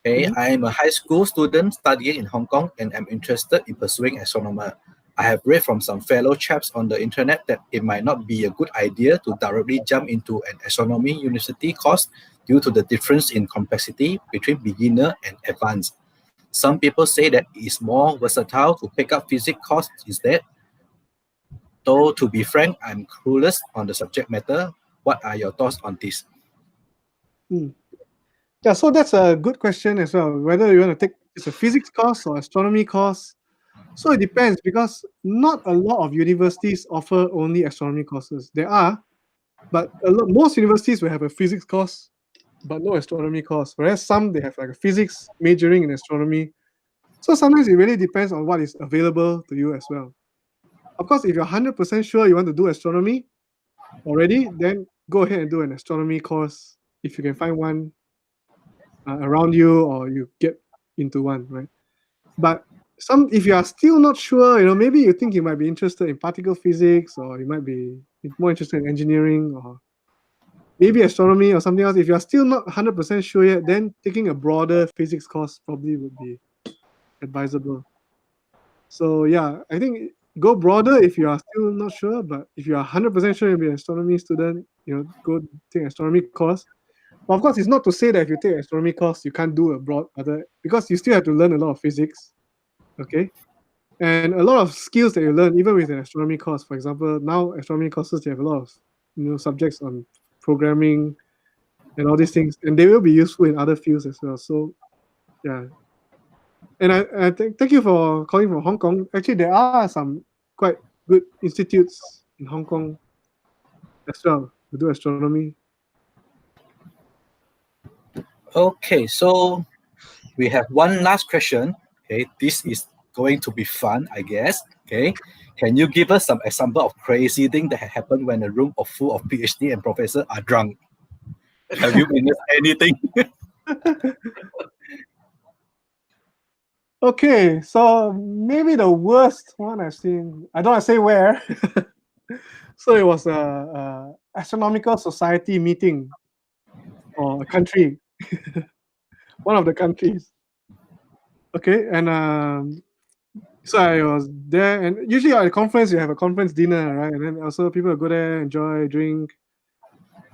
Okay, I am a high school student studying in Hong Kong and am interested in pursuing astronomer. I have read from some fellow chaps on the internet that it might not be a good idea to directly jump into an astronomy university course due to the difference in complexity between beginner and advanced. Some people say that it is more versatile to pick up physics course instead. Though to be frank, I'm clueless on the subject matter. What are your thoughts on this? Yeah, so that's a good question as well. Whether you want to take a physics course or astronomy course. So it depends, because not a lot of universities offer only astronomy courses. There are, but most universities will have a physics course, but no astronomy course. Whereas some, they have like a physics majoring in astronomy. So sometimes it really depends on what is available to you as well. Of course, if you're 100% sure you want to do astronomy already, then go ahead and do an astronomy course if you can find one around you, or you get into one, right? But if you are still not sure, maybe you think you might be interested in particle physics, or you might be more interested in engineering, or maybe astronomy or something else. If you are still not 100% sure yet, then taking a broader physics course probably would be advisable. So yeah, I think go broader if you are still not sure, but if you are 100% sure you'll be an astronomy student, go take an astronomy course. But of course, it's not to say that if you take an astronomy course, you can't do a broad other, because you still have to learn a lot of physics, okay? And a lot of skills that you learn, even with an astronomy course. For example, now astronomy courses, they have a lot of subjects on programming and all these things, and they will be useful in other fields as well. So yeah. And I thank you for calling from Hong Kong. Actually, there are some quite good institutes in Hong Kong as well to do astronomy. Okay, so we have one last question. Okay, this is going to be fun, I guess. Okay, can you give us some example of crazy thing that happened when a room full of PhD and professors are drunk? Have you witnessed anything? Okay, so maybe the worst one I've seen, I don't want to say where. So it was a astronomical society meeting or a country, one of the countries. Okay, and so I was there, and usually at a conference you have a conference dinner, right? And then also people go there, enjoy, drink,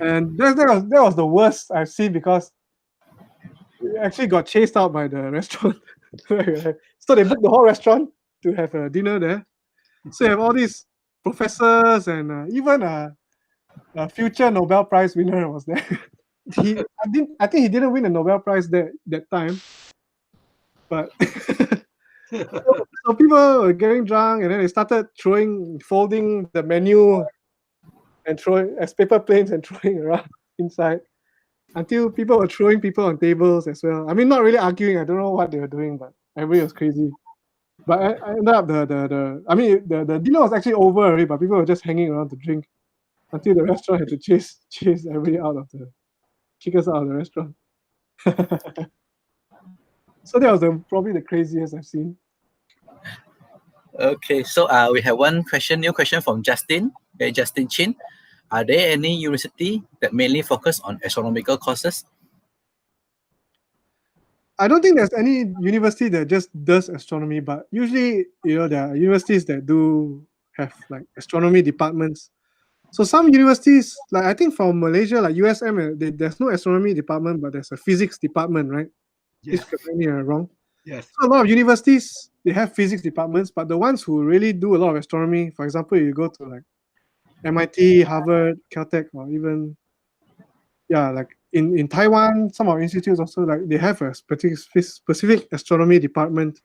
and that was the worst I've seen because we actually got chased out by the restaurant. So they booked the whole restaurant to have a dinner there. So you have all these professors and even a future Nobel Prize winner was there. I think he didn't win a Nobel Prize that time, but so people were getting drunk, and then they started folding the menu and throwing as paper planes and throwing around inside until people were throwing people on tables as well. I mean, not really arguing. I don't know what they were doing, but everybody was crazy. But I ended up the dinner was actually over already, but people were just hanging around to drink until the restaurant had to chase everybody kick us out of the restaurant. So that was probably the craziest I've seen. Okay, so we have new question from Justin. Okay, Justin Chin. Are there any university that mainly focus on astronomical courses? I don't think there's any university that just does astronomy, but usually, there are universities that do have like astronomy departments. So some universities, like I think from Malaysia, like USM, there's no astronomy department, but there's a physics department, right? Yes. Please correct me if I'm wrong. Yes. So a lot of universities, they have physics departments, but the ones who really do a lot of astronomy, for example, you go to like MIT, Harvard, Caltech, or even, like in Taiwan, some of our institutes also, like they have a specific astronomy department,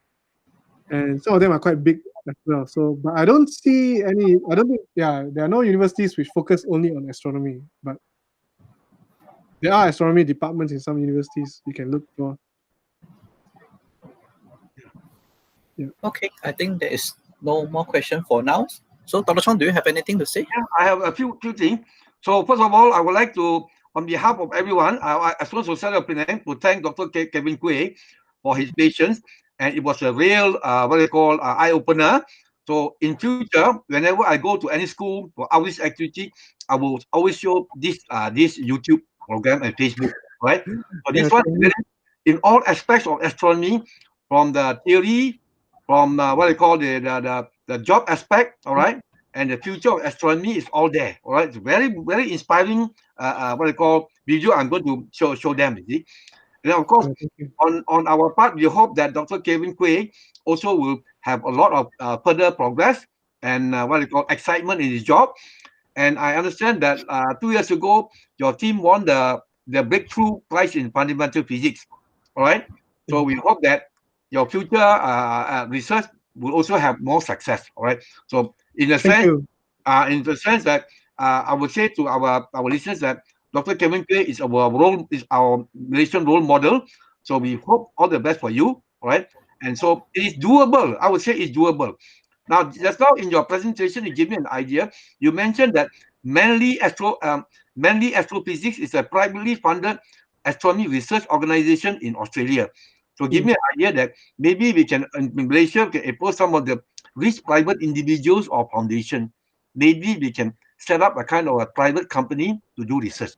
and some of them are quite big as well. So, but I don't think, there are no universities which focus only on astronomy, but there are astronomy departments in some universities you can look for. Yeah. Okay, I think there is no more question for now. So, Dr. Chong, do you have anything to say? Yeah, I have a few things. So first of all, I would like to, on behalf of everyone, Astronomical Society of Penang, to thank Dr. Kevin Koay for his patience, and it was a real, eye-opener. So in future, whenever I go to any school for outreach activity, I will always show this YouTube program and Facebook, right? So this one, in all aspects of astronomy, from the theory, from the job aspect, all right, and the future of astronomy is all there, all right. It's very, very inspiring, video I'm going to show them, you see. And then of course, on our part, we hope that Dr. Kevin Koay also will have a lot of further progress and excitement in his job. And I understand that 2 years ago, your team won the breakthrough prize in fundamental physics, all right. So we hope that your future research will also have more success, all right. So in the sense that I would say to our listeners that Dr. Kevin Koay is our Malaysian role model. So we hope all the best for you, all right. And so it is doable. I would say it's doable. Now, just now in your presentation, you gave me an idea. You mentioned that Manly Astrophysics is a privately funded astronomy research organization in Australia. So give me an idea that maybe we can, in Malaysia, can approach some of the rich private individuals or foundation. Maybe we can set up a kind of a private company to do research.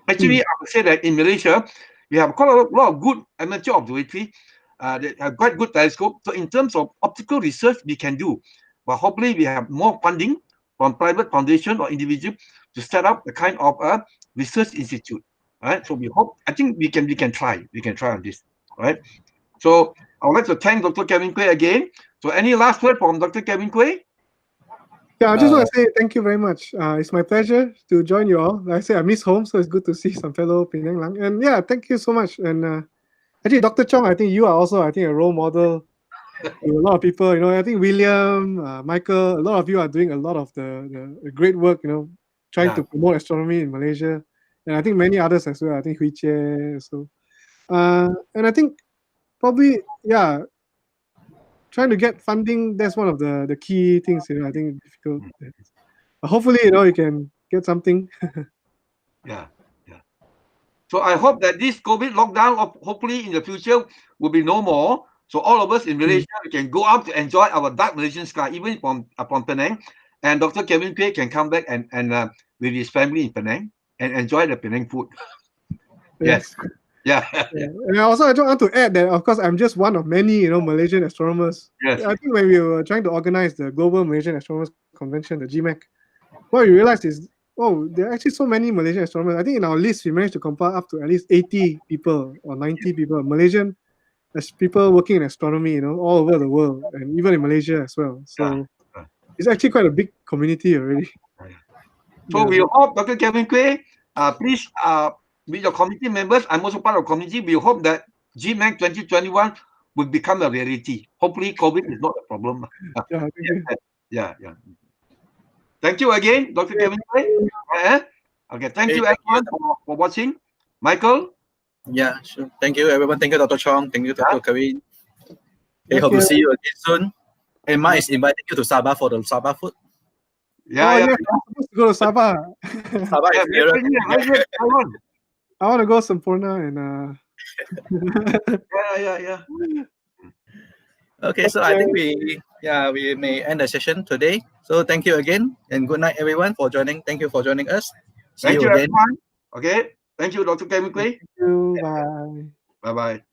Actually, I would say that in Malaysia, we have quite a lot of good amateur observatory that have quite good telescope. So in terms of optical research, we can do. But hopefully we have more funding from private foundation or individual to set up a kind of a research institute. Right? So I think we can try on this. Right? So I would like to thank Dr. Kevin Koay again. So any last word from Dr. Kevin Koay? Yeah, I just want to say thank you very much. It's my pleasure to join you all. Like I say, I miss home, so it's good to see some fellow Penang Lang. And yeah, thank you so much. And actually, Dr. Chong, I think you are also, a role model to a lot of people. I think William, Michael, a lot of you are doing a lot of the great work. Trying to promote astronomy in Malaysia, and I think many others as well. I think Hui Che. So, and I think probably trying to get funding. That's one of the key things. I think it's difficult. But hopefully, you can get something. Yeah. So I hope that this COVID lockdown, hopefully in the future, will be no more. So all of us in Malaysia, we can go out to enjoy our dark Malaysian sky, even from Penang. And Dr. Kevin Koay can come back and with his family in Penang and enjoy the Penang food. Yes. Yeah. And also, I just want to add that, of course, I'm just one of many, Malaysian astronomers. Yes. I think when we were trying to organize the Global Malaysian Astronomers Convention, the GMAC, what we realized is, there are actually so many Malaysian astronomers. I think in our list, we managed to compile up to at least 80 people or 90 people, Malaysian people working in astronomy, all over the world, and even in Malaysia as well. So it's actually quite a big community already. So we hope, Dr. Kevin Koay, please, with your committee members, I'm also part of the committee, we hope that GMAC 2021 will become a reality. Hopefully, COVID is not a problem. Yeah. Thank you again, Dr. Kevin Koay. Okay, thank you everyone for watching. Michael? Yeah, sure. Thank you, everyone. Thank you, Dr. Chong. Thank you, Dr. Kevin. Hope to see you again soon. And Ma is inviting you to Sabah for the Sabah food. I'm supposed to go to Sabah. Sabah is nearer. I want to go Sempurna and Yeah. Okay, so I think we may end the session today. So thank you again, and good night, everyone, for joining. Thank you for joining us. See Thank you again. everyone. Okay. Thank you, Dr. Kevin Koay. Thank you. Bye. Bye-bye.